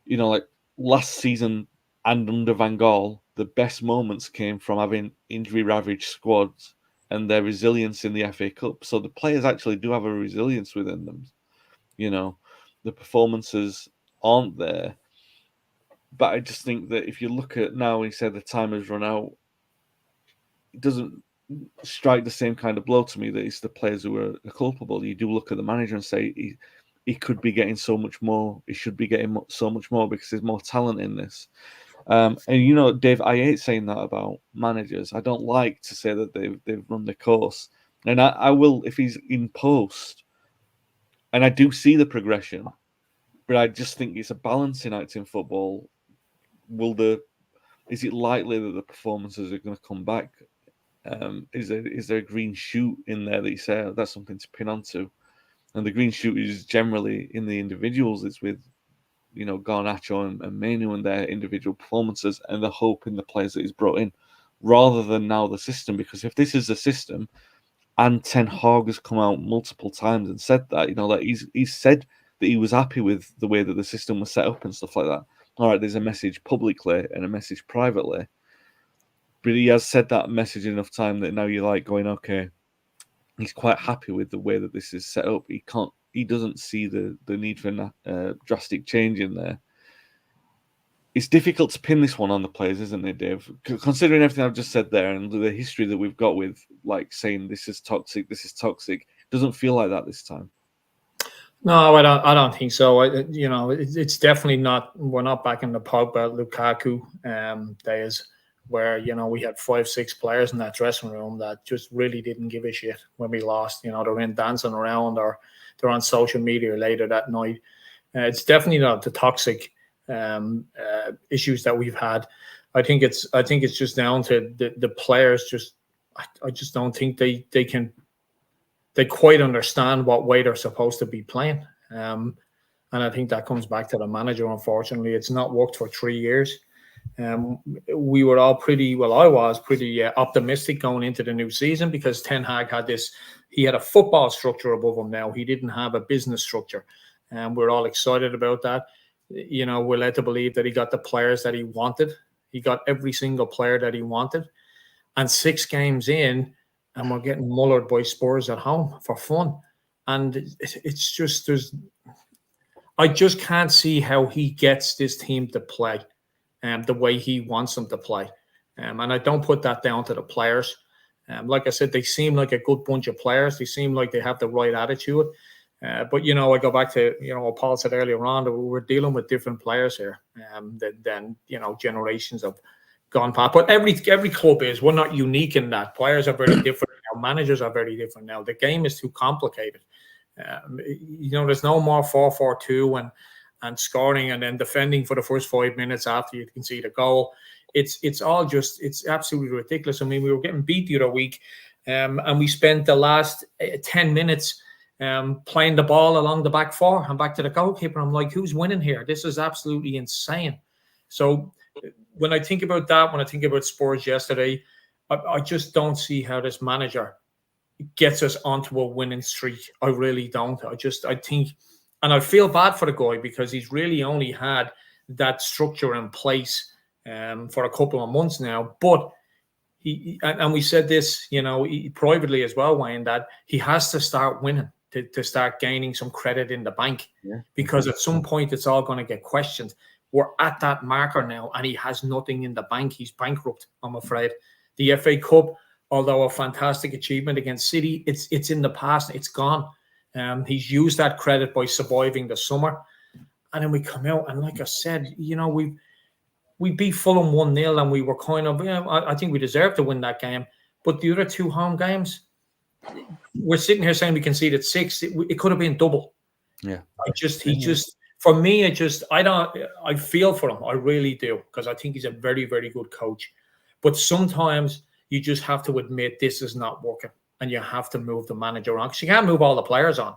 Like last season and under Van Gaal, the best moments came from having injury-ravaged squads and their resilience in the FA Cup. So the players actually do have a resilience within them. The performances aren't there. But I just think that if you look at now, he said the time has run out, it doesn't strike the same kind of blow to me that it's the players who are culpable. You do look at the manager and say he could be getting so much more. He should be getting so much more because there's more talent in this. And Dave, I hate saying that about managers. I don't like to say that they've run the course. And I will if he's in post. And I do see the progression, but I just think it's a balancing act in football. Is it likely that the performances are going to come back? Is there a green shoot in there that you say that's something to pin onto? And the green shoot is generally in the individuals. It's with Garnacho and Manu and their individual performances and the hope in the players that he's brought in, rather than now the system. Because if this is the system, and Ten Hag has come out multiple times and said that, like he's said that he was happy with the way that the system was set up and stuff like that. All right, there's a message publicly and a message privately, but he has said that message enough time that now you're like going, okay, he's quite happy with the way that this is set up. He doesn't see the need for drastic change in there. It's difficult to pin this one on the players, isn't it, Dave? Considering everything I've just said there and the history that we've got with like saying this is toxic, it doesn't feel like that this time. No, I don't think so. It's definitely not. We're not back in the Pogba, Lukaku days where we had 5-6 players in that dressing room that just really didn't give a shit when we lost. They're in dancing around or they're on social media later that night. It's definitely not the toxic issues that we've had. I think it's just down to the players. I just don't think they quite understand what way they're supposed to be playing. And I think that comes back to the manager. Unfortunately, it's not worked for 3 years. We were all I was pretty optimistic going into the new season because Ten Hag had this He had a football structure above him now. He didn't have a business structure. And we're all excited about that. We're led to believe that he got the players that he wanted. He got every single player that he wanted. And 6 games in, and we're getting mullered by Spurs at home for fun. And it's just, I just can't see how he gets this team to play the way he wants them to play. And I don't put that down to the players. Like I said, they seem like a good bunch of players. They seem like they have the right attitude. But, I go back to, what Paul said earlier on, that we're dealing with different players here than generations have gone past. But every club is. We're not unique in that. Players are very different now. Managers are very different now. The game is too complicated. There's no more 4-4-2 and scoring and then defending for the first 5 minutes after you concede a goal. It's all just, it's absolutely ridiculous. I mean, we were getting beat the other week and we spent the last 10 minutes playing the ball along the back 4 and back to the goalkeeper. I'm like, who's winning here? This is absolutely insane. So when I think about that, when I think about Spurs yesterday, I just don't see how this manager gets us onto a winning streak. I really don't. I think, and I feel bad for the guy because he's really only had that structure in place for a couple of months now. But and we said this, privately as well, Wayne, that he has to start winning to start gaining some credit in the bank. Yeah. Because at some point it's all going to get questioned. We're at that marker now, and he has nothing in the bank. He's bankrupt, I'm afraid. The FA Cup, although a fantastic achievement against City, it's in the past. It's gone. He's used that credit by surviving the summer. And then we come out, and like I said, we beat Fulham 1-0, and we were kind of, I think we deserved to win that game. But the other 2 home games, we're sitting here saying we conceded 6. It could have been double. Yeah. For me, I feel for him. I really do, because I think he's a very, very good coach. But sometimes you just have to admit this is not working, and you have to move the manager on, because you can't move all the players on.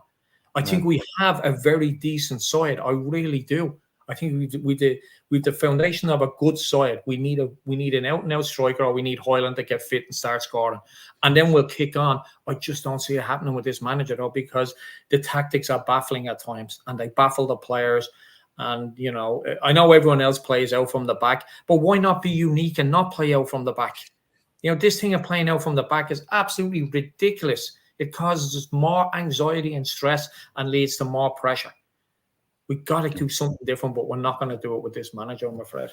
I think we have a very decent side. I really do. I think with the foundation of a good side, we need an out-and-out striker, or we need Højlund to get fit and start scoring, and then we'll kick on. I just don't see it happening with this manager, though, because the tactics are baffling at times, and they baffle the players. And I know everyone else plays out from the back, but why not be unique and not play out from the back? This thing of playing out from the back is absolutely ridiculous. It causes us more anxiety and stress and leads to more pressure. We've got to do something different, but we're not going to do it with this manager, I'm afraid.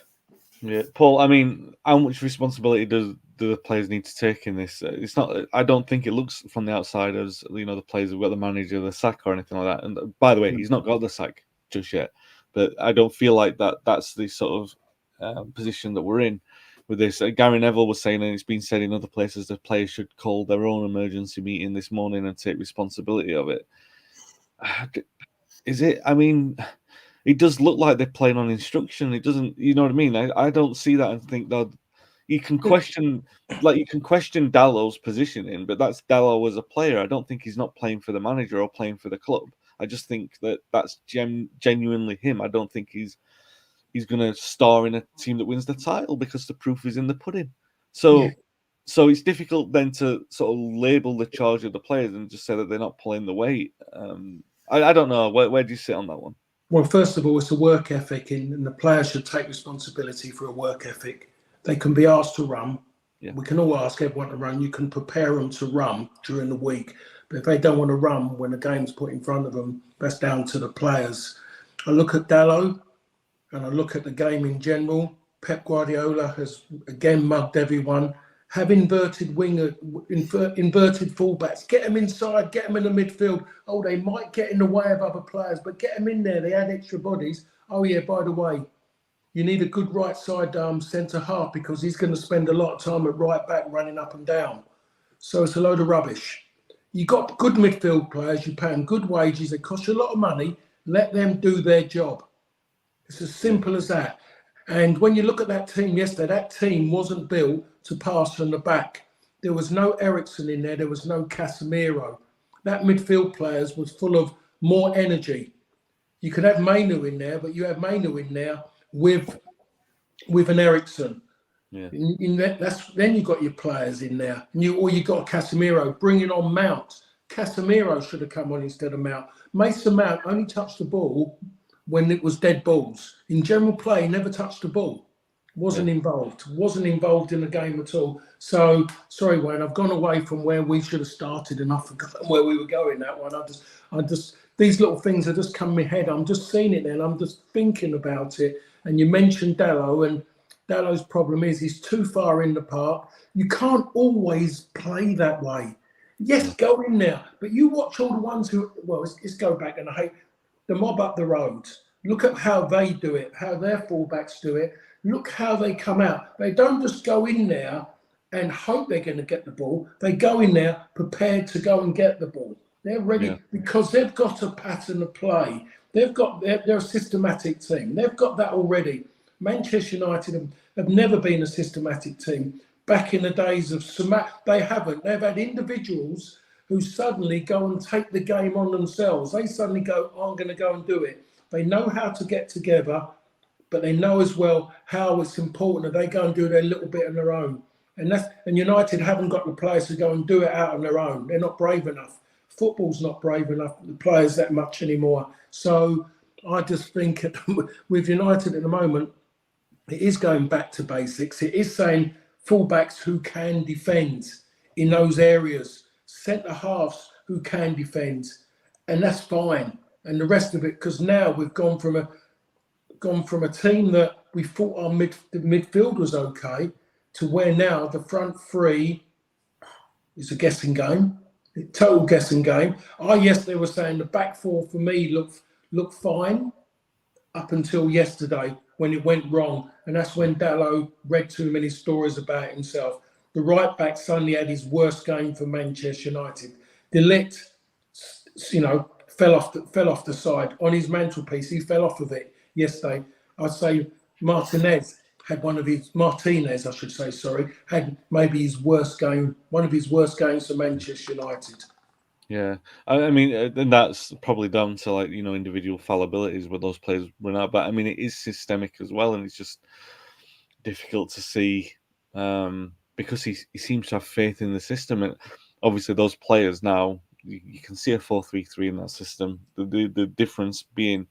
Yeah, Paul, I mean, how much responsibility do the players need to take in this? It's not. I don't think it looks from the outside as, the players have got the manager, the sack, or anything like that. And by the way, he's not got the sack just yet. But I don't feel like that's the sort of position that we're in with this. Gary Neville was saying, and it's been said in other places, that players should call their own emergency meeting this morning and take responsibility of it. Is it? I mean, it does look like they're playing on instruction. It doesn't. You know what I mean? I don't see that and think that you can question, Dallow's positioning, but that's Dallow as a player. I don't think he's not playing for the manager or playing for the club. I just think that's genuinely him. I don't think he's going to star in a team that wins the title, because the proof is in the pudding. So it's difficult then to sort of label the charge of the players and just say that they're not pulling the weight. I don't know. Where do you sit on that one? Well, first of all, it's a work ethic, and the players should take responsibility for a work ethic. They can be asked to run. Yeah. We can all ask everyone to run. You can prepare them to run during the week. But if they don't want to run when the game's put in front of them, that's down to the players. I look at Dallow, and I look at the game in general. Pep Guardiola has again mugged everyone. Have inverted fullbacks. Get them inside, get them in the midfield. Oh, they might get in the way of other players, but get them in there. They add extra bodies. Oh, yeah, by the way, you need a good right side centre-half, because he's going to spend a lot of time at right back running up and down. So it's a load of rubbish. You got good midfield players, you pay them good wages, they cost you a lot of money, let them do their job. It's as simple as that. And when you look at that team yesterday, that team wasn't built to pass from the back. There was no Eriksen in there was no Casemiro. That midfield players was full of more energy. You could have Mainu in there, but you have Mainu in there with an Eriksen. Yeah. Then you've got your players in there. Or you've got Casemiro bringing on Mount, Casemiro should have come on instead of Mount. Mason Mount only touched the ball when it was dead balls. In general play, he never touched the ball. Wasn't involved in the game at all. So, sorry, Wayne, I've gone away from where we should have started and I've forgotten where we were going that one. I just these little things have just come in my head. I'm just seeing it then. I'm just thinking about it. And you mentioned Dalot, and Dalot's problem is he's too far in the park. You can't always play that way. Yes, go in there. But you watch all the ones who, well, let's go back, and I hate the mob up the road. Look at how they do it, how their fullbacks do it. Look how they come out. They don't just go in there and hope they're going to get the ball. They go in there prepared to go and get the ball. They're ready because they've got a pattern of play. They're a systematic team. They've got that already. Manchester United have never been a systematic team. Back in the days of they haven't. They've had individuals who suddenly go and take the game on themselves. They suddenly go, I'm going to go and do it. They know how to get together, but they know as well how it's important that they go and do their little bit on their own. And United haven't got the players to go and do it out on their own. They're not brave enough. Football's not brave enough, the players that much anymore. So I just think with United at the moment, it is going back to basics. It is saying fullbacks who can defend in those areas, centre halves who can defend, and that's fine. And the rest of it, because now we've gone from a team that we thought the midfield was okay to where now the front three is a guessing game, a total guessing game. Yes, they were saying the back four for me looked fine up until yesterday when it went wrong, and that's when Dalot read too many stories about himself. The right back suddenly had his worst game for Manchester United. De Ligt, fell off the side on his mantelpiece. He fell off of it yesterday. I'd say Martinez had had maybe his worst game, one of his worst games for Manchester United. Yeah, I mean, and that's probably down to individual fallibilities where those players run out. But I mean, it is systemic as well, and it's just difficult to see because he seems to have faith in the system, and obviously those players now you can see a 4-3-3 in that system. The difference being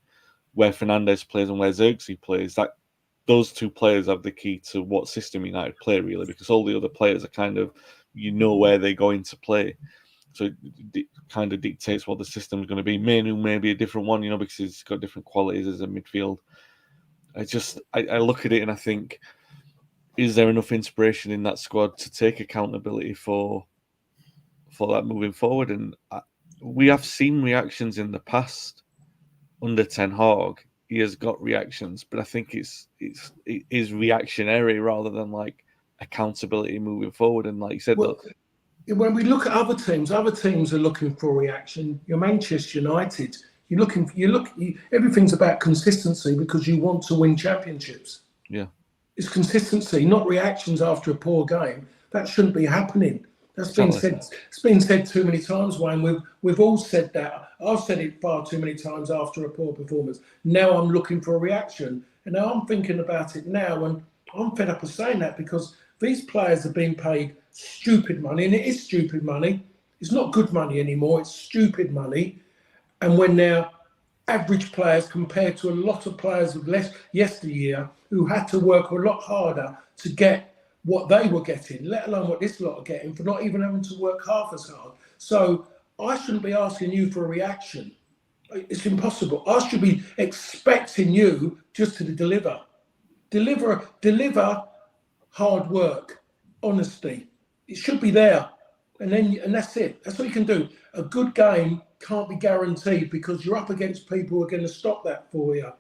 where Fernandes plays and where Xerxes plays, that those two players have the key to what system United play, really, because all the other players are kind of, where they're going to play. So it kind of dictates what the system is going to be. Manu may be a different one, because he's got different qualities as a midfield. I look at it and I think, is there enough inspiration in that squad to take accountability for that moving forward? And we have seen reactions in the past under Ten Hag. He has got reactions, but I think it is reactionary rather than like accountability moving forward. And like you said, when we look at other teams are looking for reaction. You're Manchester United. Everything's about consistency because you want to win championships. Yeah, it's consistency, not reactions after a poor game. That shouldn't be happening. That's been said. It's been said too many times, Wayne. We've all said that. I've said it far too many times after a poor performance. Now I'm looking for a reaction, and now I'm thinking about it now, and I'm fed up of saying that because these players are being paid stupid money, and it is stupid money. It's not good money anymore. It's stupid money, and when they're average players compared to a lot of players of yesteryear who had to work a lot harder to get what they were getting, let alone what this lot are getting for not even having to work half as hard. So I shouldn't be asking you for a reaction. It's impossible. I should be expecting you just to deliver. Deliver hard work, honesty. It should be there. And that's it. That's what you can do. A good game can't be guaranteed because you're up against people who are going to stop that for you.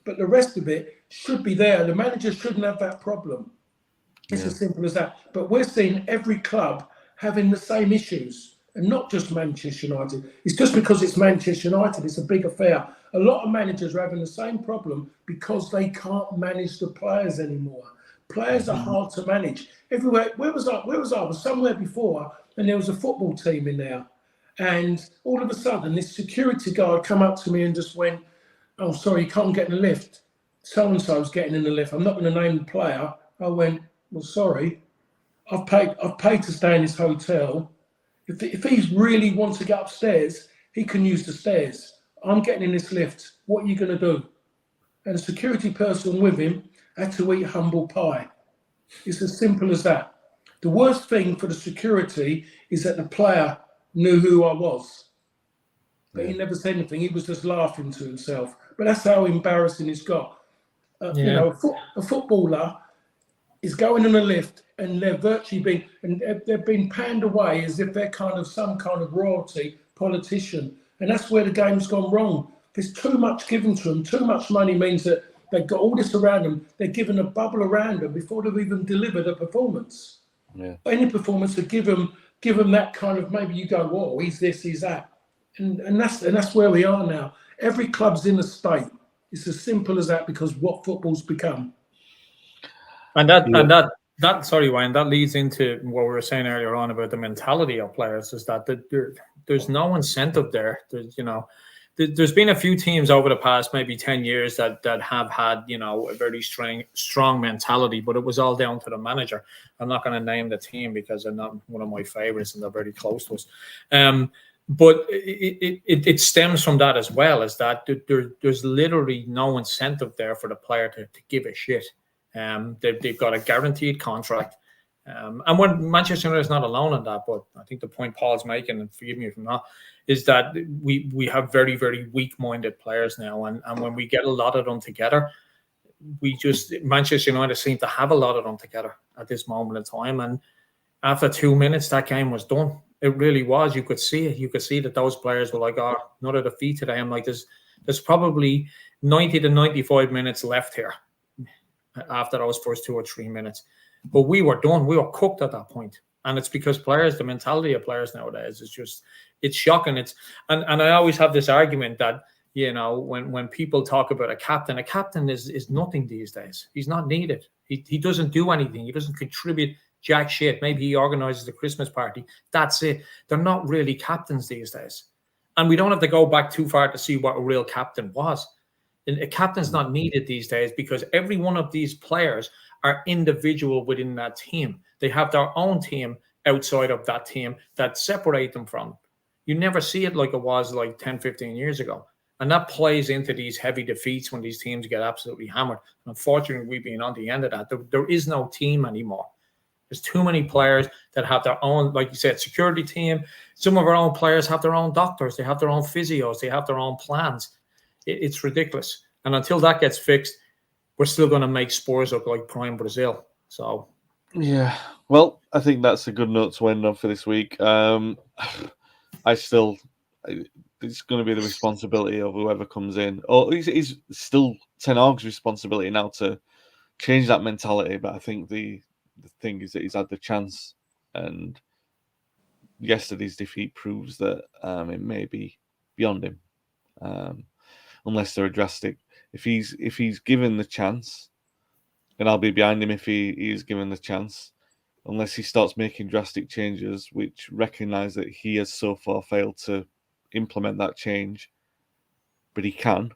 But the rest of it should be there. The manager shouldn't have that problem. It's as simple as that. But we're seeing every club having the same issues, and not just Manchester United. It's just because it's Manchester United, it's a big affair. A lot of managers are having the same problem because they can't manage the players anymore. Players are hard to manage. Everywhere. Where was I? I was somewhere before, and there was a football team in there. And all of a sudden, this security guard come up to me and just went, "Oh, sorry, you can't get in the lift. So-and-so's getting in the lift. I'm not going to name the player." I went, "Well, sorry, I've paid to stay in this hotel. If he really wants to get upstairs, he can use the stairs. I'm getting in this lift. What are you going to do? And the security person with him had to eat humble pie. It's as simple as that. The worst thing for the security is that the player knew who I was. But he never said anything. He was just laughing to himself. But that's how embarrassing it's got. You know, a footballer is going in a lift and they're virtually they've been panned away as if they're kind of some kind of royalty politician. And that's where the game's gone wrong. There's too much given to them. Too much money means that they've got all this around them. They're given a bubble around them before they've even delivered a performance. Yeah. Any performance to give them that kind of, maybe you go, whoa, he's this, he's that. And that's where we are now. Every club's in a state. It's as simple as that because what football's become. And that sorry, Wayne, that leads into what we were saying earlier on about the mentality of players, is that there's no incentive there. There's been a few teams over the past maybe 10 years that have had, a very strong mentality, but it was all down to the manager. I'm not going to name the team because they're not one of my favorites and they're very close to us. But it stems from that as well, is that there's literally no incentive there for the player to give a shit. They've got a guaranteed contract. And when Manchester United is not alone in that, but I think the point Paul's making, and forgive me if I'm not, is that we have very, very weak-minded players now. And when we get a lot of them together, Manchester United seem to have a lot of them together at this moment in time. And after 2 minutes, that game was done. It really was. You could see it. You could see that those players were like, oh, another defeat today. I'm like, there's probably 90 to 95 minutes left here after those first 2 or 3 minutes. But we were done. We were cooked at that point. And it's because the mentality of players nowadays is it's shocking. And I always have this argument that, when people talk about a captain is nothing these days. He's not needed. He doesn't do anything. He doesn't contribute jack shit. Maybe he organizes the Christmas party. That's it. They're not really captains these days. And we don't have to go back too far to see what a real captain was. A captain's not needed these days because every one of these players are individual within that team. They have their own team outside of that team that separate them from. You never see it like it was like 10, 15 years ago. And that plays into these heavy defeats when these teams get absolutely hammered. And unfortunately, we've been on the end of that. There is no team anymore. There's too many players that have their own, like you said, security team. Some of our own players have their own doctors. They have their own physios. They have their own plans. It's ridiculous. And until that gets fixed, we're still going to make Spurs look like prime Brazil. So, yeah. Well, I think that's a good note to end on for this week. It's going to be the responsibility of whoever comes in. Or it's still Ten Hag's responsibility now to change that mentality. But I think the thing is that he's had the chance, and yesterday's defeat proves that it may be beyond him, unless they're drastic. If he's given the chance, and I'll be behind him if he is given the chance, unless he starts making drastic changes, which recognise that he has so far failed to implement that change, but he can,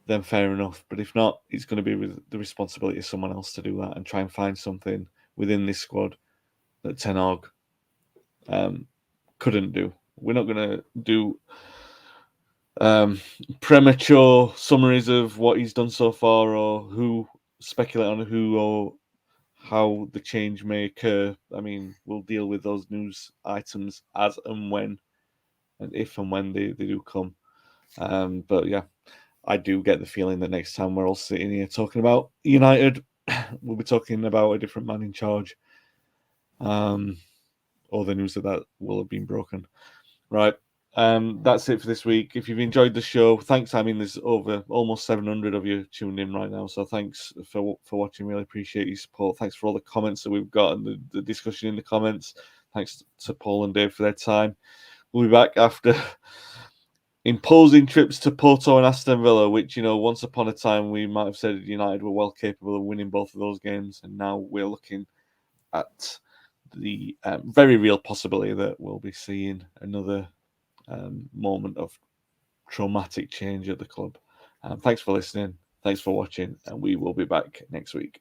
then fair enough. But if not, it's going to be with the responsibility of someone else to do that and try and find something within this squad that Ten Hag couldn't do. We're not going to do premature summaries of what he's done so far, or who speculate on who or how the change may occur. I mean, we'll deal with those news items as and when, and if and when they do come. But yeah, I do get the feeling that next time we're all sitting here talking about United, we'll be talking about a different man in charge, or the news that will have been broken. Right. That's it for this week. If you've enjoyed the show, thanks. I mean, there's over almost 700 of you tuned in right now, so thanks for watching. Really appreciate your support. Thanks for all the comments that we've got and the discussion in the comments. Thanks to Paul and Dave for their time. We'll be back after imposing trips to Porto and Aston Villa, which, once upon a time we might have said United were well capable of winning both of those games, and now we're looking at the very real possibility that we'll be seeing another moment of traumatic change at the club. Thanks for listening. Thanks for watching, and we will be back next week.